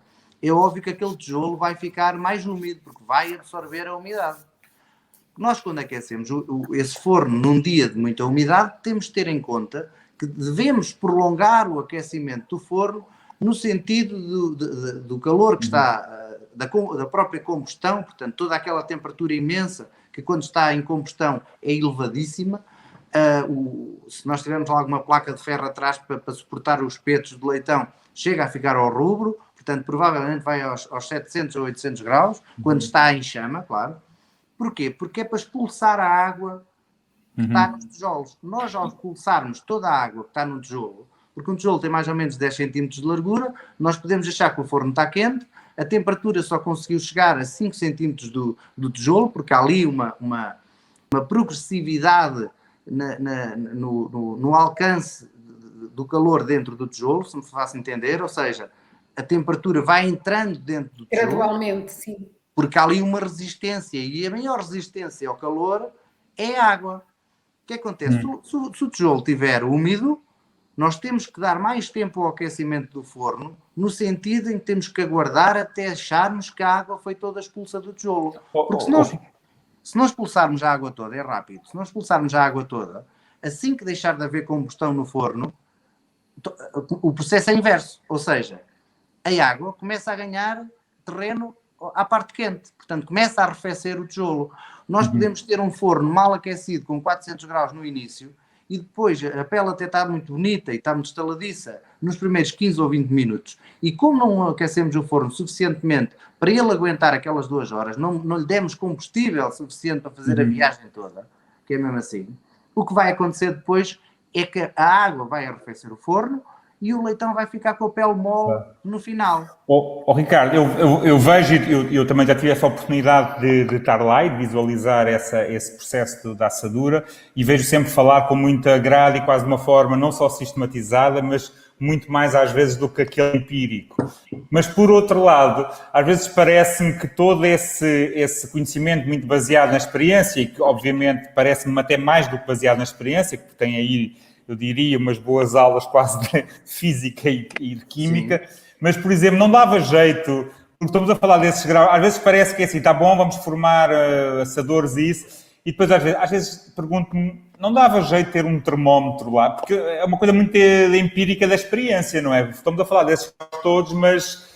é óbvio que aquele tijolo vai ficar mais úmido, porque vai absorver a umidade. Nós, quando aquecemos esse forno num dia de muita umidade, temos de ter em conta que devemos prolongar o aquecimento do forno no sentido do calor que está, da própria combustão, portanto, toda aquela temperatura imensa que quando está em combustão é elevadíssima. Se nós tivermos alguma placa de ferro atrás para suportar os espetos de leitão, chega a ficar ao rubro. Portanto, provavelmente vai aos 700 ou 800 graus, quando está em chama, claro. Porquê? Porque é para expulsar a água que está nos tijolos. Nós, ao expulsarmos toda a água que está no tijolo, porque um tijolo tem mais ou menos 10 cm de largura, nós podemos achar que o forno está quente, a temperatura só conseguiu chegar a 5 cm do tijolo, porque há ali uma progressividade no alcance do calor dentro do tijolo, se me faço entender, ou seja, a temperatura vai entrando dentro do tijolo. Gradualmente, sim. Porque há ali uma resistência, e a maior resistência ao calor é a água. O que acontece? Se o tijolo estiver úmido, nós temos que dar mais tempo ao aquecimento do forno, no sentido em que temos que aguardar até acharmos que a água foi toda expulsa do tijolo. Porque se nós expulsarmos a água toda, é rápido, se nós expulsarmos a água toda, assim que deixar de haver combustão no forno, o processo é inverso, ou seja, a água começa a ganhar terreno à parte quente, portanto começa a arrefecer o tijolo. Nós podemos ter um forno mal aquecido com 400 graus no início e depois a pele até está muito bonita e está muito estaladiça nos primeiros 15 ou 20 minutos. E como não aquecemos o forno suficientemente para ele aguentar aquelas 2 horas, não lhe demos combustível suficiente para fazer a viagem toda, que é mesmo assim, o que vai acontecer depois é que a água vai arrefecer o forno e o leitão vai ficar com a pele mole no final. Ricardo, eu vejo, eu também já tive essa oportunidade de estar lá e de visualizar esse processo da assadura e vejo sempre falar com muita grade e quase de uma forma não só sistematizada, mas muito mais às vezes do que aquele empírico. Mas, por outro lado, às vezes parece-me que todo esse conhecimento muito baseado na experiência, e que obviamente parece-me até mais do que baseado na experiência, que tem aí, eu diria, umas boas aulas quase de física e de química, sim. Mas, por exemplo, não dava jeito, porque estamos a falar desses graus, às vezes parece que é assim, está bom, vamos formar assadores e isso, e depois às vezes pergunto-me, não dava jeito de ter um termómetro lá, porque é uma coisa muito empírica da experiência, não é? Estamos a falar desses todos, mas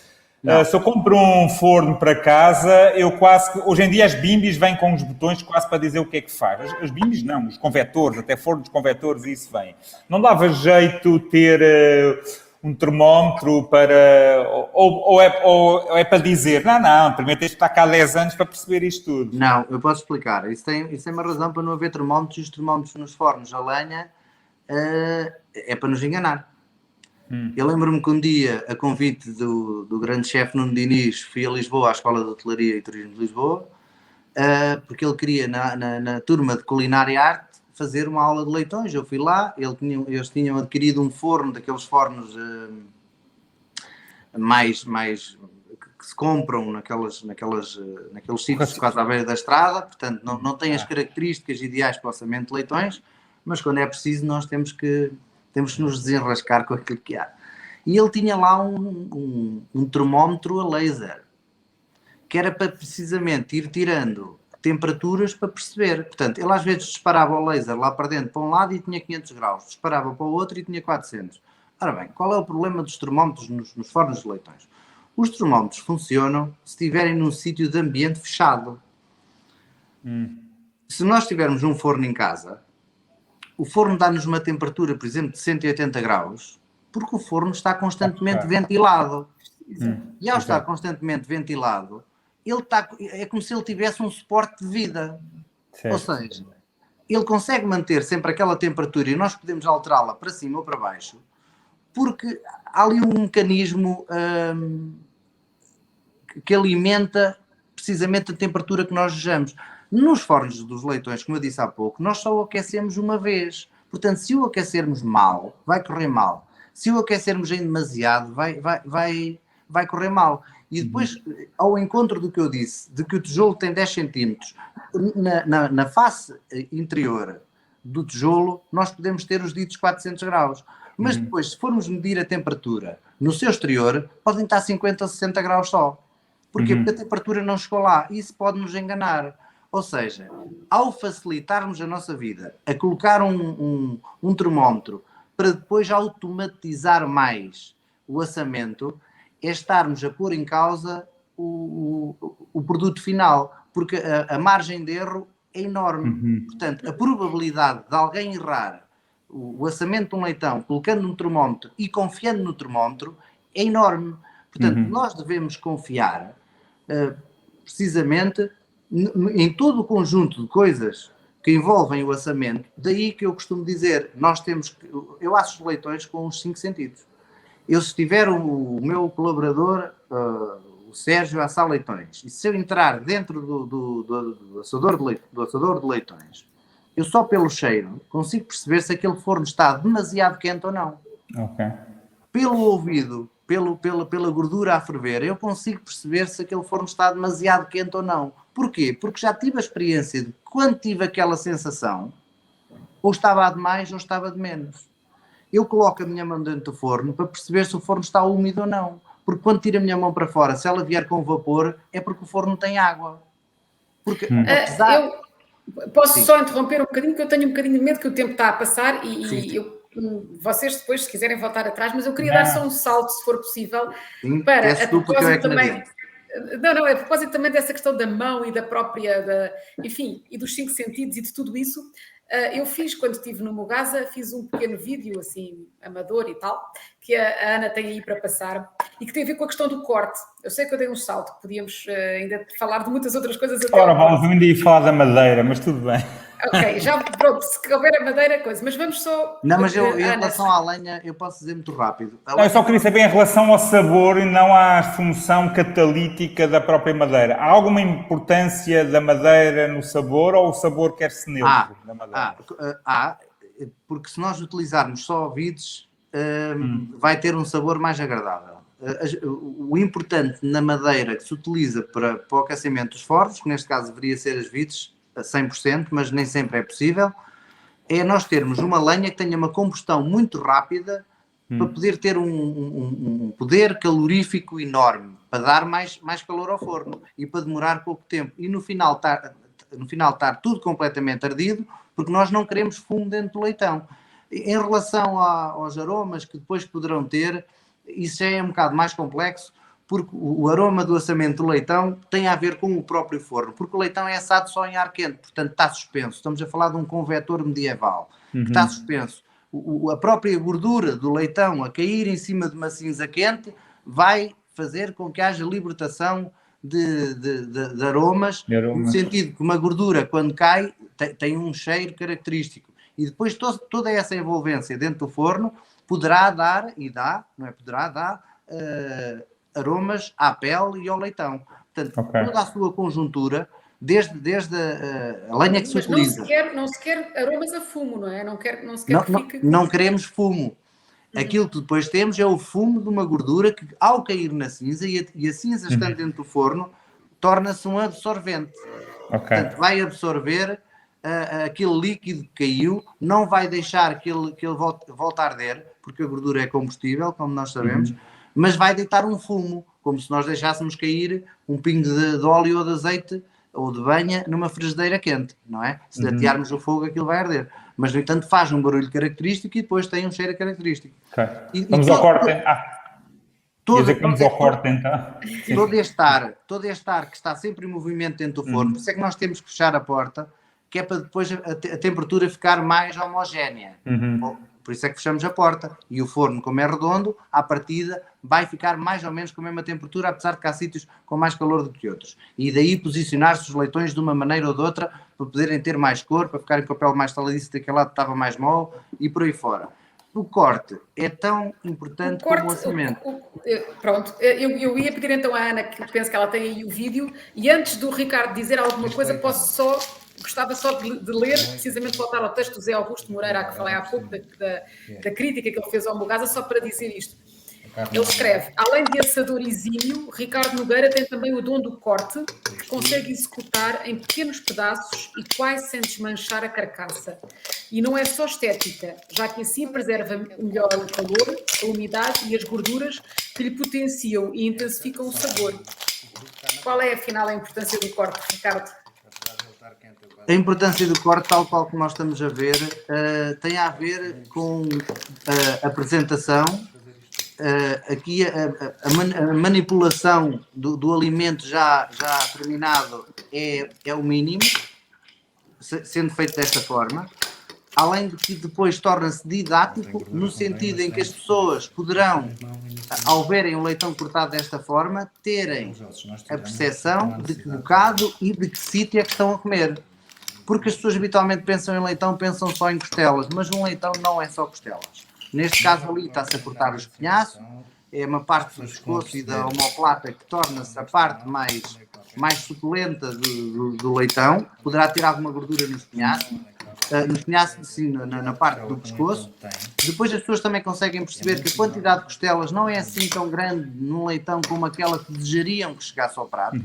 se eu compro um forno para casa, eu quase... Hoje em dia as bimbis vêm com os botões quase para dizer o que é que faz. As bimbis não, os convetores, até fornos convetores, isso vem. Não dava jeito ter um termómetro para... Ou é para dizer, não, primeiro tens de estar cá há 10 anos para perceber isto tudo. Não, eu posso explicar. Isso tem uma razão para não haver termómetros, e os termómetros nos fornos a lenha é para nos enganar. Eu lembro-me que um dia, a convite do grande chefe Nuno Diniz, fui a Lisboa, à Escola de Hotelaria e Turismo de Lisboa, porque ele queria, na turma de Culinária e Arte, fazer uma aula de leitões. Eu fui lá, eles tinham adquirido um forno, daqueles fornos mais que se compram naqueles sítios quase à beira da estrada, portanto não tem as características ideais para o orçamento de leitões, mas quando é preciso nós temos que nos desenrascar com aquilo que há. E ele tinha lá um termómetro a laser, que era para precisamente ir tirando temperaturas para perceber. Portanto, ele às vezes disparava o laser lá para dentro, para um lado, e tinha 500 graus. Disparava para o outro e tinha 400. Ora bem, qual é o problema dos termómetros nos fornos de leitões? Os termómetros funcionam se estiverem num sítio de ambiente fechado. Se nós tivermos um forno em casa, o forno dá-nos uma temperatura, por exemplo, de 180 graus, porque o forno está constantemente ventilado. E ao estar constantemente ventilado, é como se ele tivesse um suporte de vida. Certo. Ou seja, ele consegue manter sempre aquela temperatura e nós podemos alterá-la para cima ou para baixo, porque há ali um mecanismo que alimenta precisamente a temperatura que nós desejamos. Nos fornos dos leitões, como eu disse há pouco, nós só o aquecemos uma vez. Portanto, se o aquecermos mal, vai correr mal. Se o aquecermos em demasiado, vai correr mal. E depois, ao encontro do que eu disse, de que o tijolo tem 10 centímetros, na face interior do tijolo, nós podemos ter os ditos 400 graus. Mas depois, se formos medir a temperatura no seu exterior, podem estar 50 ou 60 graus só. Porquê? Porque a temperatura não chegou lá. Isso pode nos enganar. Ou seja, ao facilitarmos a nossa vida, a colocar um termómetro para depois automatizar mais o assamento, é estarmos a pôr em causa o produto final, porque a margem de erro é enorme. Portanto, a probabilidade de alguém errar o assamento de um leitão colocando um termómetro e confiando no termómetro é enorme. Portanto, nós devemos confiar precisamente em todo o conjunto de coisas que envolvem o assamento. Daí que eu costumo dizer, eu acho os leitões com os 5 sentidos. Se tiver o meu colaborador, o Sérgio, a assar leitões, e se eu entrar dentro do assador de leitões, eu só pelo cheiro consigo perceber se aquele forno está demasiado quente ou não. Okay. Pelo ouvido, pela gordura a ferver, eu consigo perceber se aquele forno está demasiado quente ou não. Porquê? Porque já tive a experiência de quando tive aquela sensação, ou estava de mais ou estava de menos. Eu coloco a minha mão dentro do forno para perceber se o forno está úmido ou não. Porque quando tiro a minha mão para fora, se ela vier com vapor, é porque o forno tem água. Porque, Posso só interromper um bocadinho, que eu tenho um bocadinho de medo que o tempo está a passar e vocês depois, se quiserem voltar atrás, mas eu queria dar só um salto, se for possível, para a propósito também... Não, a propósito também dessa questão da mão e da própria, enfim, e dos 5 sentidos e de tudo isso, eu fiz, quando estive no Mogasa, fiz um pequeno vídeo, assim, amador e tal, que a Ana tem aí para passar, e que tem a ver com a questão do corte. Eu sei que eu dei um salto, que podíamos ainda falar de muitas outras coisas. Ora, vamos ainda ir falar da madeira, mas tudo bem. Ok, já pronto, se houver a madeira, coisa, mas vamos só... Não, mas em relação à lenha, eu posso dizer muito rápido. Eu só queria saber em relação ao sabor e não à função catalítica da própria madeira. Há alguma importância da madeira no sabor ou o sabor quer-se neutro da madeira? Porque se nós utilizarmos só vides, vai ter um sabor mais agradável. o importante na madeira que se utiliza para o aquecimento dos fornos, que neste caso deveria ser as vites, a 100%, mas nem sempre é possível, é nós termos uma lenha que tenha uma combustão muito rápida para poder ter um poder calorífico enorme, para dar mais calor ao forno e para demorar pouco tempo. E no final estar tudo completamente ardido, porque nós não queremos fumo dentro do leitão. Em relação aos aromas que depois poderão ter, isso já é um bocado mais complexo, porque o aroma do assamento do leitão tem a ver com o próprio forno, porque o leitão é assado só em ar quente, portanto está suspenso. Estamos a falar de um convetor medieval, que está suspenso. A própria gordura do leitão a cair em cima de uma cinza quente vai fazer com que haja libertação de aromas, no sentido que uma gordura, quando cai, tem um cheiro característico. E depois toda essa envolvência dentro do forno poderá dar, e dá, não é poderá, dá aromas à pele e ao leitão. Portanto, toda a sua conjuntura, desde a lenha que se utiliza. Não se quer aromas a fumo, não é? Não queremos fumo. Aquilo que depois temos é o fumo de uma gordura que, ao cair na cinza, e a cinza estando dentro do forno, torna-se um absorvente. Portanto, vai absorver aquele líquido que caiu, não vai deixar que ele volte a arder, porque a gordura é combustível, como nós sabemos, mas vai deitar um fumo, como se nós deixássemos cair um pingo de óleo ou de azeite ou de banha numa frigideira quente, não é? Se atearmos o fogo, aquilo vai arder. Mas, no entanto, faz um barulho característico e depois tem um cheiro característico. Vamos ao corte. Vamos ao corte, então. Todo este ar que está sempre em movimento dentro do forno, por isso é que nós temos que fechar a porta, que é para depois a temperatura ficar mais homogénea. Por isso é que fechamos a porta. E o forno, como é redondo, à partida vai ficar mais ou menos com a mesma temperatura, apesar de que há sítios com mais calor do que outros. E daí posicionar-se os leitões de uma maneira ou de outra para poderem ter mais cor, para ficarem com a pele mais taladiça, daquele lado estava mais mole e por aí fora. O corte é tão importante como o assamento. Pronto, eu ia pedir então à Ana, que penso que ela tem aí o vídeo, e antes do Ricardo dizer alguma coisa, gostava só de ler, precisamente voltar ao texto do Zé Augusto Moreira, a que falei há pouco, da crítica que ele fez ao Mogasa, só para dizer isto. Ele escreve: além de assador exímio, Ricardo Nogueira tem também o dom do corte, que consegue executar em pequenos pedaços e quase sem desmanchar a carcaça. E não é só estética, já que assim preserva melhor o calor, a umidade e as gorduras que lhe potenciam e intensificam o sabor. Qual é, afinal, a importância do corte, Ricardo? A importância do corte, tal qual que nós estamos a ver, tem a ver com a apresentação. Aqui a manipulação do alimento já terminado é o mínimo, sendo feito desta forma. Além de que depois torna-se didático, no sentido em que as pessoas poderão, ao verem o leitão cortado desta forma, terem a percepção de que bocado e de que sítio é que estão a comer. Porque as pessoas habitualmente pensam em leitão, pensam só em costelas, mas um leitão não é só costelas. Neste caso ali está-se a cortar o espinhaço, é uma parte do pescoço e da omoplata que torna-se a parte mais suculenta do leitão. Poderá ter alguma gordura no espinhaço, sim, na parte do pescoço. Depois as pessoas também conseguem perceber que a quantidade de costelas não é assim tão grande no leitão como aquela que desejariam que chegasse ao prato.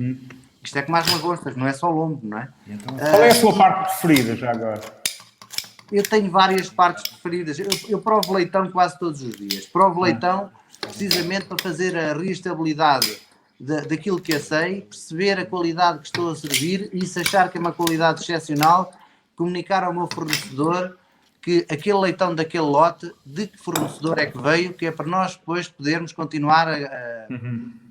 Isto é como as lagostas, não é só lombo, não é? Qual é a sua parte preferida já agora? Eu tenho várias partes preferidas. Eu provo leitão quase todos os dias. Provo leitão precisamente para fazer a reestabilidade daquilo que assei, perceber a qualidade que estou a servir e se achar que é uma qualidade excepcional, comunicar ao meu fornecedor que aquele leitão daquele lote, de que fornecedor é que veio, que é para nós depois podermos continuar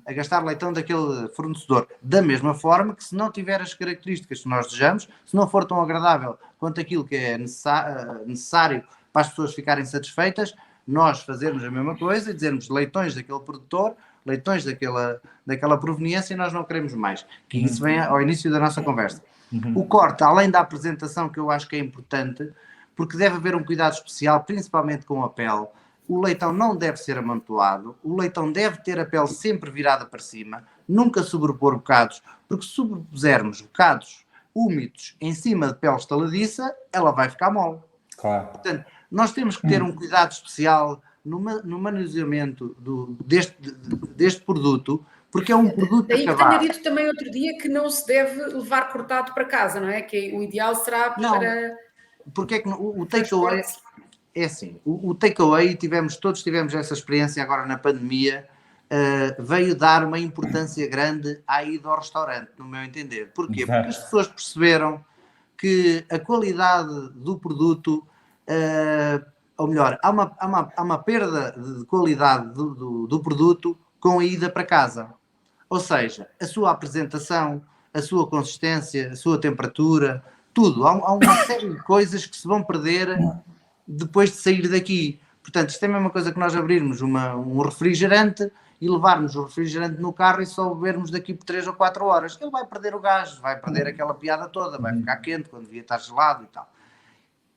a gastar leitão daquele fornecedor. Da mesma forma que, se não tiver as características que nós desejamos, se não for tão agradável quanto aquilo que é necessário para as pessoas ficarem satisfeitas, nós fazermos a mesma coisa e dizermos leitões daquele produtor, leitões daquela proveniência, e nós não queremos mais. Que isso vem ao início da nossa conversa. O corte, além da apresentação, que eu acho que é importante, porque deve haver um cuidado especial, principalmente com a pele. O leitão não deve ser amontoado, o leitão deve ter a pele sempre virada para cima, nunca sobrepor bocados, porque se sobrepusermos bocados úmidos em cima de pele estaladiça, ela vai ficar mole. Claro. Portanto, nós temos que ter um cuidado especial no manuseamento deste produto, porque é um produto Daí que acabado. tenha dito também outro dia que não se deve levar cortado para casa, não é? Que o ideal será para porque é que o takeaway transporte. é assim, o takeaway, todos tivemos essa experiência agora na pandemia, veio dar uma importância grande à ida ao restaurante, no meu entender. Porquê? Porque as pessoas perceberam que a qualidade do produto, ou melhor, há uma perda de qualidade do produto com a ida para casa. Ou seja, a sua apresentação, a sua consistência, a sua temperatura, tudo. Há uma série de coisas que se vão perder depois de sair daqui. Portanto, isto é a mesma coisa que nós abrirmos um refrigerante e levarmos o refrigerante no carro e só bebermos daqui por 3 ou 4 horas. Ele vai perder o gás, vai perder aquela piada toda, vai ficar quente quando devia estar gelado e tal.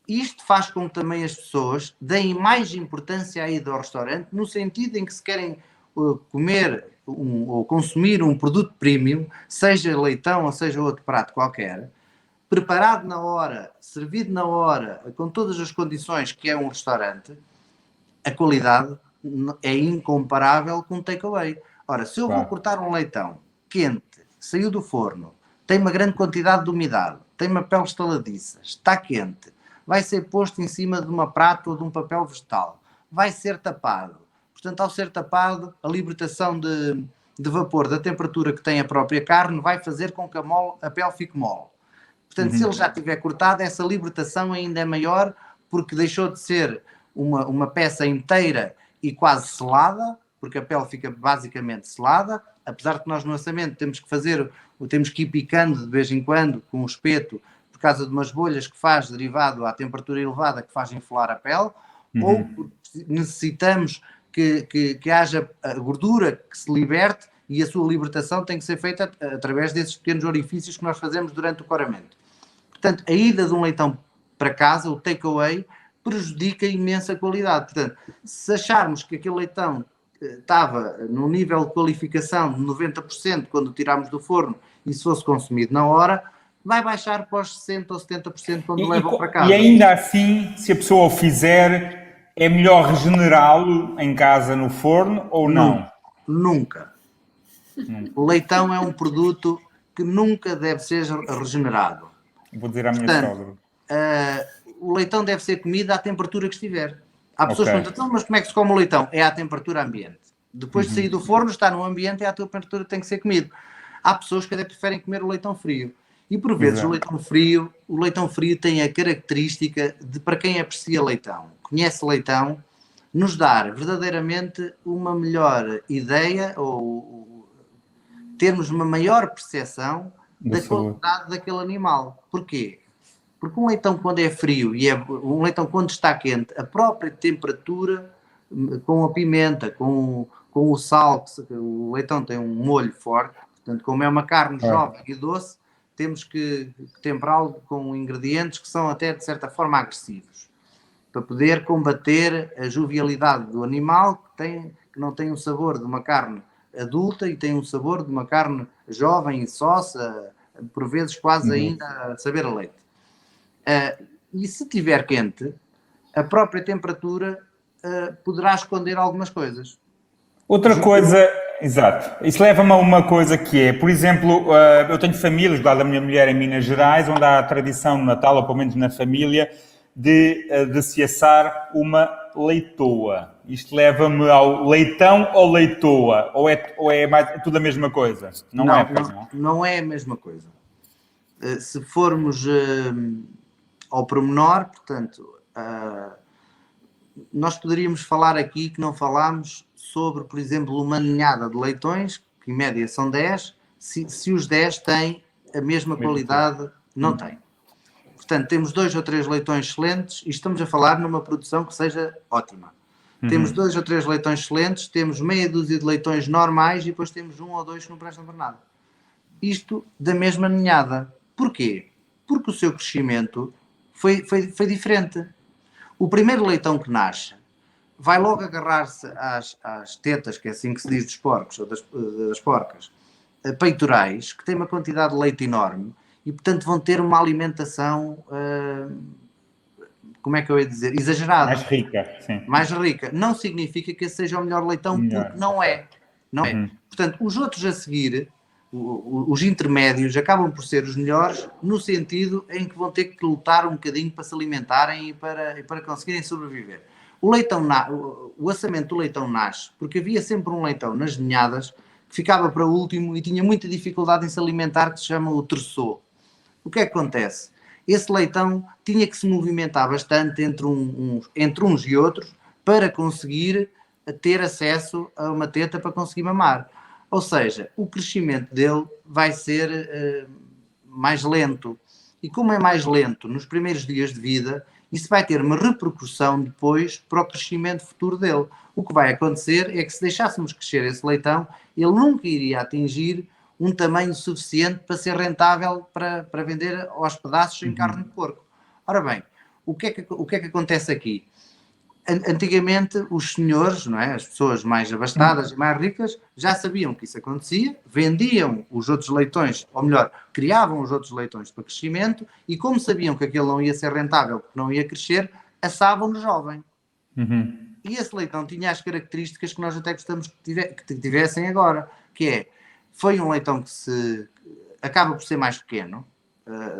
Isto faz com que também as pessoas deem mais importância à ida ao restaurante, no sentido em que se querem comer ou consumir um produto premium, seja leitão ou seja outro prato qualquer, preparado na hora, servido na hora, com todas as condições que é um restaurante, a qualidade é incomparável com um takeaway. Ora, se eu vou cortar um leitão quente, saiu do forno, tem uma grande quantidade de umidade, tem uma pele estaladiça, está quente, vai ser posto em cima de uma prata ou de um papel vegetal, vai ser tapado. Portanto, ao ser tapado, a libertação de vapor da temperatura que tem a própria carne vai fazer com que a pele fique mole. Portanto, se ele já estiver cortado, essa libertação ainda é maior, porque deixou de ser uma peça inteira e quase selada, porque a pele fica basicamente selada, apesar de que nós no assamento temos que ir picando de vez em quando com o espeto, por causa de umas bolhas que faz derivado à temperatura elevada que faz inflar a pele, ou necessitamos que haja a gordura que se liberte, e a sua libertação tem que ser feita através desses pequenos orifícios que nós fazemos durante o coramento. Portanto, a ida de um leitão para casa, o takeaway, prejudica imensa qualidade. Portanto, se acharmos que aquele leitão estava num nível de qualificação de 90% quando o tirarmos do forno e se fosse consumido na hora, vai baixar para os 60% ou 70% quando o levam para casa. E ainda assim, se a pessoa o fizer, é melhor regenerá-lo em casa no forno ou não? Nunca. O leitão é um produto que nunca deve ser regenerado. Vou dizer à minha sogra. O leitão deve ser comido à temperatura que estiver. Há pessoas que perguntam, mas como é que se come o leitão? É à temperatura ambiente. Depois de sair do forno, está no ambiente, é à temperatura que tem que ser comido. Há pessoas que até preferem comer o leitão frio. E por vezes o leitão frio tem a característica de, para quem aprecia leitão, conhece leitão, nos dar verdadeiramente uma melhor ideia ou termos uma maior percepção da qualidade daquele animal. Porquê? Porque um leitão quando é frio e um leitão quando está quente, a própria temperatura, com a pimenta, com o sal, o leitão tem um molho forte, portanto, como é uma carne jovem e doce, temos que temperá-lo com ingredientes que são até de certa forma agressivos, para poder combater a jovialidade do animal que não tem o sabor de uma carne adulta e tem um sabor de uma carne jovem e sossa, por vezes quase ainda a saber a leite. E se estiver quente, a própria temperatura poderá esconder algumas coisas. Outra coisa, exato, isso leva-me a uma coisa que é, por exemplo, eu tenho famílias, lá da minha mulher em Minas Gerais, onde há a tradição no Natal, ou pelo menos na família, de se assar uma leitoa. Isto leva-me ao leitão ou leitoa? Ou é tudo a mesma coisa? Não é a mesma coisa. Se formos ao pormenor, portanto, nós poderíamos falar aqui que não falámos sobre, por exemplo, uma ninhada de leitões, que em média são 10, se os 10 têm a mesma qualidade, não têm. Portanto, temos 2 ou 3 leitões excelentes e estamos a falar numa produção que seja ótima. Temos 2 ou 3 leitões excelentes, temos meia dúzia de leitões normais e depois temos 1 ou 2 que não prestam para nada. Isto da mesma ninhada. Porquê? Porque o seu crescimento foi diferente. O primeiro leitão que nasce vai logo agarrar-se às tetas, que é assim que se diz dos porcos ou das porcas, peitorais, que têm uma quantidade de leite enorme e, portanto, vão ter uma alimentação, como é que eu ia dizer, exagerada. Mais rica, sim. Mais rica. Não significa que esse seja o melhor leitão, porque não é. não é? Portanto, os outros a seguir, os intermédios, acabam por ser os melhores no sentido em que vão ter que lutar um bocadinho para se alimentarem e para conseguirem sobreviver. O assamento do leitão nasce porque havia sempre um leitão nas ninhadas que ficava para o último e tinha muita dificuldade em se alimentar, que se chama o terçô. O que é que acontece? Esse leitão tinha que se movimentar bastante entre uns e outros para conseguir ter acesso a uma teta para conseguir mamar. Ou seja, o crescimento dele vai ser mais lento. E como é mais lento nos primeiros dias de vida, isso vai ter uma repercussão depois para o crescimento futuro dele. O que vai acontecer é que se deixássemos crescer esse leitão, ele nunca iria atingir um tamanho suficiente para ser rentável para vender aos pedaços em carne de porco. Ora bem, o que é que acontece aqui? Antigamente os senhores, não é? As pessoas mais abastadas e mais ricas já sabiam que isso acontecia, vendiam os outros leitões, ou melhor, criavam os outros leitões para crescimento e como sabiam que aquilo não ia ser rentável, porque não ia crescer, assavam-no jovem. E esse leitão tinha as características que nós até gostamos que tivessem agora, que foi um leitão que acaba por ser mais pequeno,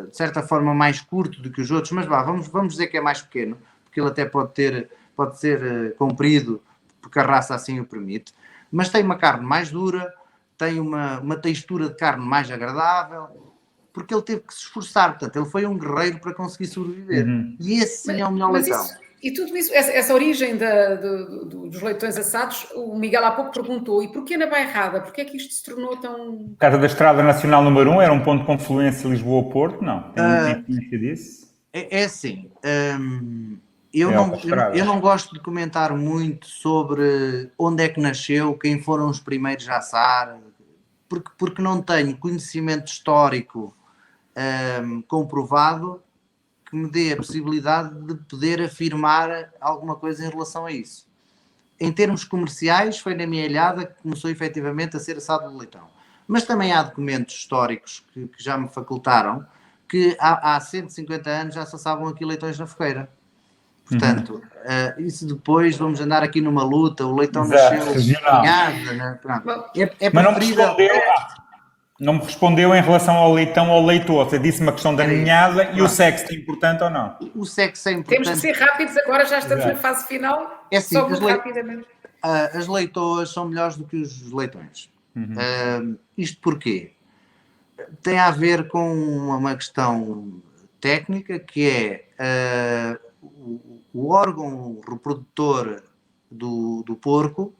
de certa forma mais curto do que os outros, mas vamos dizer que é mais pequeno, porque ele até pode ser comprido, porque a raça assim o permite, mas tem uma carne mais dura, tem uma textura de carne mais agradável, porque ele teve que se esforçar, portanto, ele foi um guerreiro para conseguir sobreviver. E esse sim é o melhor leitão. E tudo isso, essa origem dos leitões assados, o Miguel há pouco perguntou, e porquê na Bairrada? Porquê é que isto se tornou tão... Por causa da Estrada Nacional número 1, era um ponto de confluência Lisboa-Porto, não? Tem influência disso? É assim... Eu não gosto de comentar muito sobre onde é que nasceu, quem foram os primeiros a assar, porque não tenho conhecimento histórico comprovado que me dê a possibilidade de poder afirmar alguma coisa em relação a isso. Em termos comerciais, foi na minha ilhada que começou efetivamente a ser assado de leitão. Mas também há documentos históricos que já me facultaram que há 150 anos já se assavam aqui leitões na fogueira. Portanto, isso depois vamos andar aqui numa luta, o leitão nasceu regional. Né? Mas não me respondeu em relação ao leitão ou ao leitoa. Você disse uma questão da ninhada e o sexo é importante ou não? O sexo é importante. Temos que ser rápidos, agora já estamos na fase final. É assim, só muito rapidamente. As leitoas são melhores do que os leitões. Isto porquê? Tem a ver com uma questão técnica que é o órgão reprodutor do porco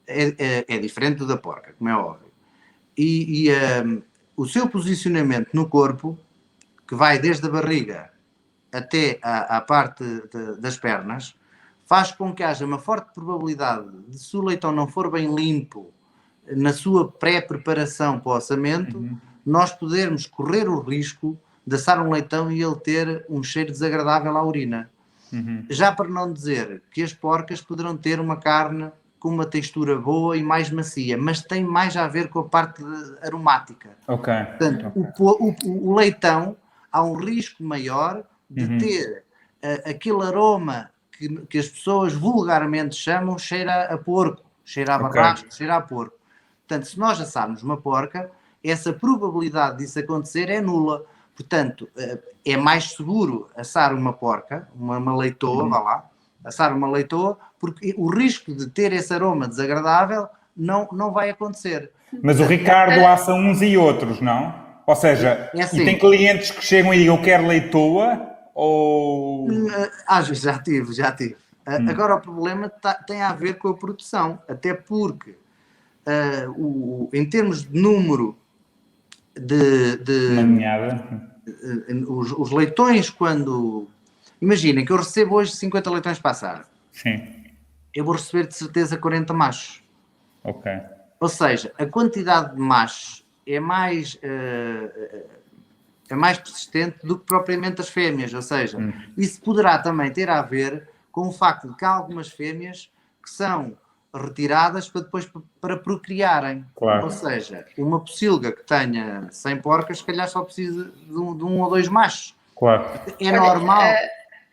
é diferente do da porca, como é óbvio. E o seu posicionamento no corpo, que vai desde a barriga até à parte das pernas, faz com que haja uma forte probabilidade de, se o leitão não for bem limpo na sua pré-preparação para o assamento, nós podermos correr o risco de assar um leitão e ele ter um cheiro desagradável à urina. Já para não dizer que as porcas poderão ter uma carne com uma textura boa e mais macia, mas tem mais a ver com a parte aromática. Portanto, o leitão há um risco maior de ter aquele aroma que as pessoas vulgarmente chamam cheira a porco, cheira a barrasco, cheira a porco. Portanto, se nós assarmos uma porca, essa probabilidade disso acontecer é nula. Portanto, é mais seguro assar uma porca, uma leitoa, vá lá, assar uma leitoa, porque o risco de ter esse aroma desagradável não vai acontecer. Mas o Ricardo assa uns e outros, não? Ou seja, assim, e tem clientes que chegam e digam eu quero leitoa ou... Já tive. Agora o problema tem a ver com a produção, até porque em termos de número os leitões, quando... Imaginem que eu recebo hoje 50 leitões para assar. Sim. Eu vou receber de certeza 40 machos. Ou seja, a quantidade de machos é mais persistente do que propriamente as fêmeas. Ou seja, isso poderá também ter a ver com o facto de que há algumas fêmeas que são retiradas para depois para procriarem. Ou seja, uma pocilga que tenha 100 porcas, se calhar só precisa de um ou dois machos. É normal.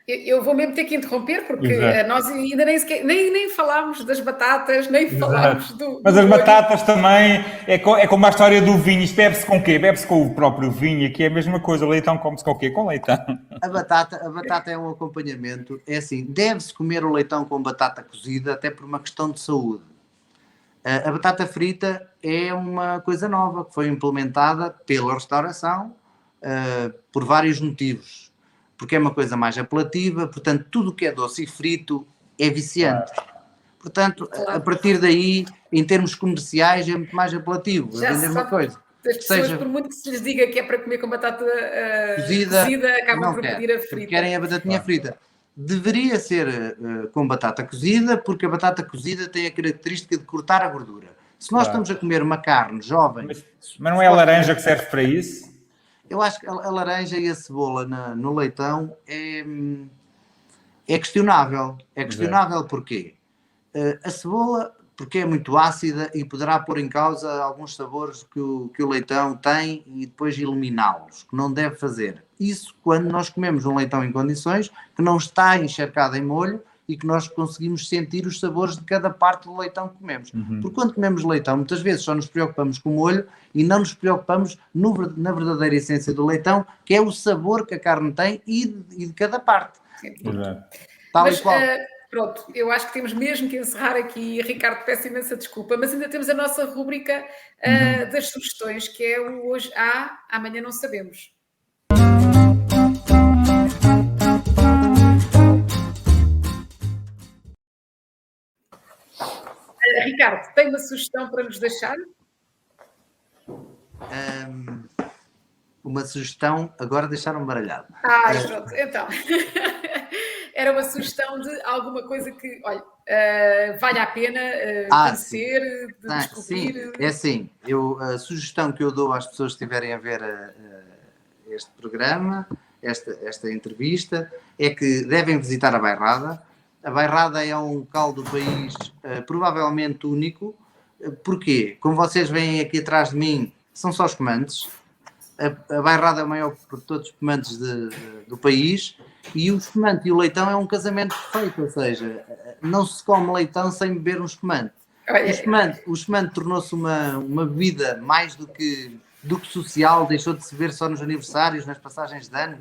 Eu vou mesmo ter que interromper, porque Exato. nós ainda nem falámos das batatas, nem falámos do Mas as molho. batatas também é como a história do vinho. Isto bebe-se com o quê? Bebe-se com o próprio vinho, aqui é a mesma coisa. O leitão come-se com o quê? Com leitão. A batata é um acompanhamento. É assim, deve-se comer o leitão com batata cozida, até por uma questão de saúde. A batata frita é uma coisa nova que foi implementada pela restauração por vários motivos. Porque é uma coisa mais apelativa, portanto, tudo o que é doce e frito é viciante. Portanto, a partir daí, em termos comerciais, é muito mais apelativo. Já vender uma coisa. As pessoas, por muito que se lhes diga que é para comer com batata cozida acabam por pedir a frita. Querem a batatinha frita. Deveria ser com batata cozida, porque a batata cozida tem a característica de cortar a gordura. Se nós estamos a comer uma carne jovem... Mas não é a laranja que serve para isso? Eu acho que a laranja e a cebola no leitão é questionável. É questionável porquê? A cebola, porque é muito ácida e poderá pôr em causa alguns sabores que o leitão tem e depois eliminá-los, que não deve fazer. Isso quando nós comemos um leitão em condições, que não está encharcado em molho e que nós conseguimos sentir os sabores de cada parte do leitão que comemos. Porque quando comemos leitão, muitas vezes só nos preocupamos com o molho e não nos preocupamos na verdadeira essência do leitão, que é o sabor que a carne tem e de cada parte. Tal e qual. Pronto, eu acho que temos mesmo que encerrar aqui. Ricardo, peço imensa desculpa, mas ainda temos a nossa rúbrica das sugestões, que é o hoje há, amanhã não sabemos. Ricardo, tem uma sugestão para nos deixar? Uma sugestão, agora deixaram-me baralhado. Pronto, então. Era uma sugestão de alguma coisa que, olha, vale a pena conhecer, de descobrir. Sim, é assim, a sugestão que eu dou às pessoas que estiverem a ver este programa, esta entrevista, é que devem visitar a Bairrada. A Bairrada é um local do país provavelmente único. Porquê? Como vocês veem aqui atrás de mim, são só espumantes. A Bairrada é o maior produtor de espumantes do país e o espumante e o leitão é um casamento perfeito, ou seja, não se come leitão sem beber um espumante. O espumante tornou-se uma bebida mais do que social, deixou de se ver só nos aniversários, nas passagens de ano,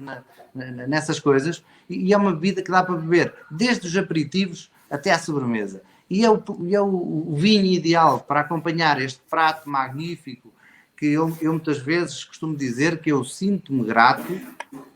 nessas coisas, e é uma bebida que dá para beber desde os aperitivos até à sobremesa. E é o vinho ideal para acompanhar este prato magnífico que eu muitas vezes costumo dizer que eu sinto-me grato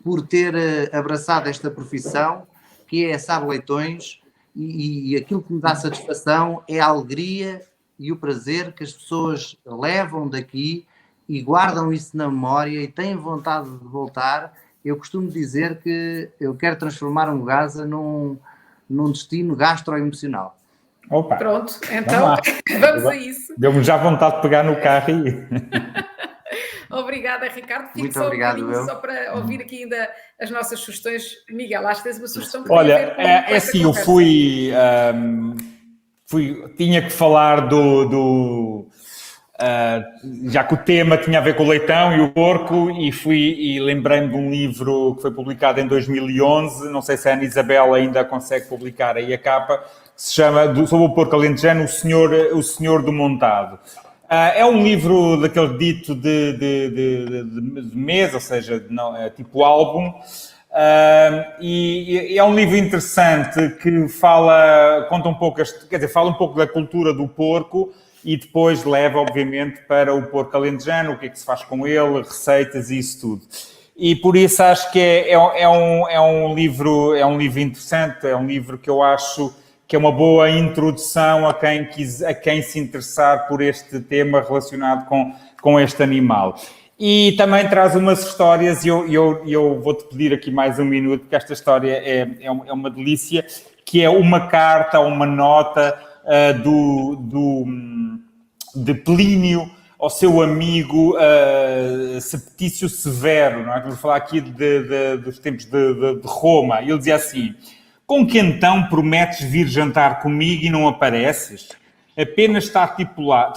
por ter abraçado esta profissão, que é assar leitões, e aquilo que me dá satisfação é a alegria e o prazer que as pessoas levam daqui e guardam isso na memória e têm vontade de voltar. Eu costumo dizer que eu quero transformar um Gaza num destino gastroemocional. Opa. Pronto, então vamos a isso. Deu-me já vontade de pegar no carro e ir. Obrigada, Ricardo. Fico Muito só obrigado, um bocadinho só para ouvir aqui ainda as nossas sugestões. Miguel, acho que tens uma sugestão que olha, tem a ver com essa assim, conversa. eu tinha que falar já que o tema tinha a ver com o leitão e o porco, e lembrei-me de um livro que foi publicado em 2011, não sei se a Ana Isabel ainda consegue publicar aí a capa, que se chama, sobre o porco alentejano, o Senhor do Montado. É um livro daquele dito de mesa, ou seja, tipo álbum, e é um livro interessante que conta um pouco, fala um pouco da cultura do porco e depois leva, obviamente, para o porco alentejano, o que é que se faz com ele, receitas e isso tudo. E por isso acho que é um livro interessante, é um livro que eu acho que é uma boa introdução a quem se interessar por este tema relacionado com este animal. E também traz umas histórias, e eu vou-te pedir aqui mais um minuto, porque esta história é uma delícia, que é uma carta, uma nota de Plínio ao seu amigo Septício Severo, não é? Vou falar aqui dos tempos de Roma. Ele dizia assim: com que então prometes vir jantar comigo e não apareces? Apenas está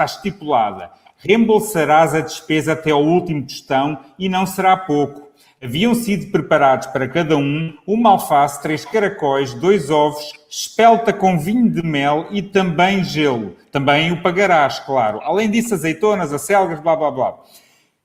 estipulada. Reembolsarás a despesa até ao último tostão e não será pouco. Haviam sido preparados para cada um uma alface, 3 caracóis, 2 ovos, espelta com vinho de mel e também gelo. Também o pagarás, claro. Além disso, azeitonas, acelgas, blá, blá, blá.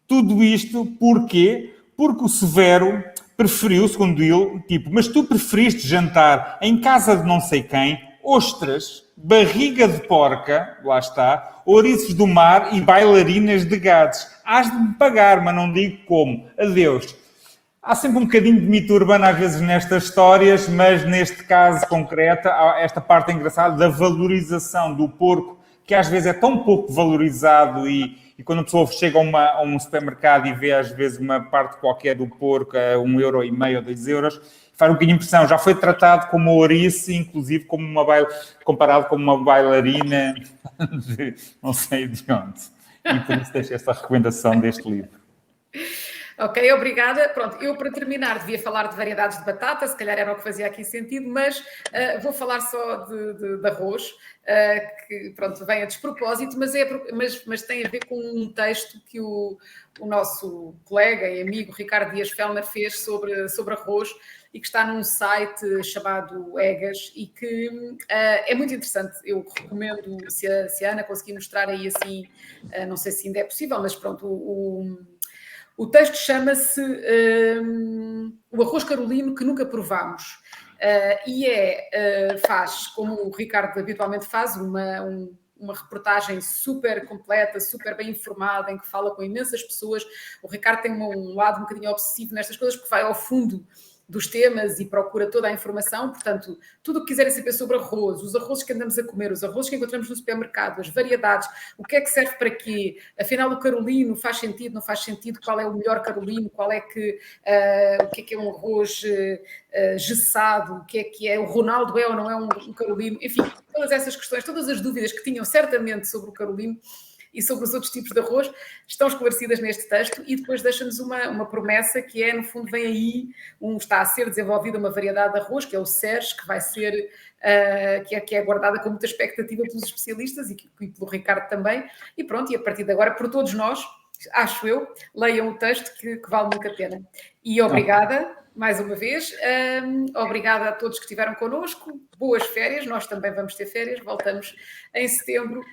Tudo isto porquê? Porque o Severo preferiu, segundo ele, tipo, mas tu preferiste jantar em casa de não sei quem, ostras, barriga de porca, lá está, ouriços do mar e bailarinas de gatos. Hás de me pagar, mas não digo como. Adeus. Há sempre um bocadinho de mito urbano às vezes nestas histórias, mas neste caso concreto, há esta parte engraçada da valorização do porco, que às vezes é tão pouco valorizado e quando a pessoa chega a um supermercado e vê às vezes uma parte qualquer do porco a 1,5 € ou 2 euros, faz um bocadinho de impressão. Já foi tratado como ouriço, inclusive como comparado com uma bailarina de não sei de onde. E por isso deixo esta recomendação deste livro. Ok, obrigada. Pronto, eu para terminar devia falar de variedades de batata, se calhar era o que fazia aqui sentido, mas vou falar só de arroz, que pronto, vem a despropósito, mas tem a ver com um texto que o nosso colega e amigo Ricardo Dias Fellner fez sobre arroz e que está num site chamado Egas e que é muito interessante. Eu recomendo, se a Ana conseguir mostrar aí assim, não sei se ainda é possível, mas pronto, o texto chama-se O Arroz Carolino que Nunca Provámos. E faz, como o Ricardo habitualmente faz, uma reportagem super completa, super bem informada, em que fala com imensas pessoas. O Ricardo tem um lado um bocadinho obsessivo nestas coisas, porque vai ao fundo dos temas e procura toda a informação. Portanto, tudo o que quiserem saber sobre arroz, os arrozes que andamos a comer, os arrozes que encontramos no supermercado, as variedades, o que é que serve para quê, afinal o carolino faz sentido, não faz sentido, qual é o melhor carolino, qual é que, o que é um arroz gessado, o que é o Ronaldo é ou não é um carolino, enfim, todas essas questões, todas as dúvidas que tinham certamente sobre o carolino e sobre os outros tipos de arroz, estão esclarecidas neste texto e depois deixa-nos uma promessa que é, no fundo, vem aí, está a ser desenvolvida uma variedade de arroz, que é o Serge, que vai ser, que é guardada com muita expectativa pelos especialistas e pelo Ricardo também, e pronto, e a partir de agora, por todos nós, acho eu, leiam o texto que vale muito a pena. E obrigada, mais uma vez, obrigada a todos que estiveram connosco, boas férias, nós também vamos ter férias, voltamos em setembro,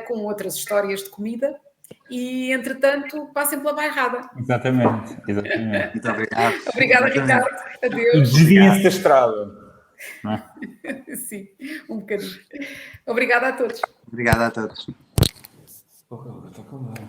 com outras histórias de comida e, entretanto, passem pela bairrada. Exatamente. Muito obrigado. Obrigada, Ricardo. Adeus. E desviem-se da estrada. Não é? Sim, um bocadinho. Obrigada a todos. Obrigado a todos. Porra, está calado.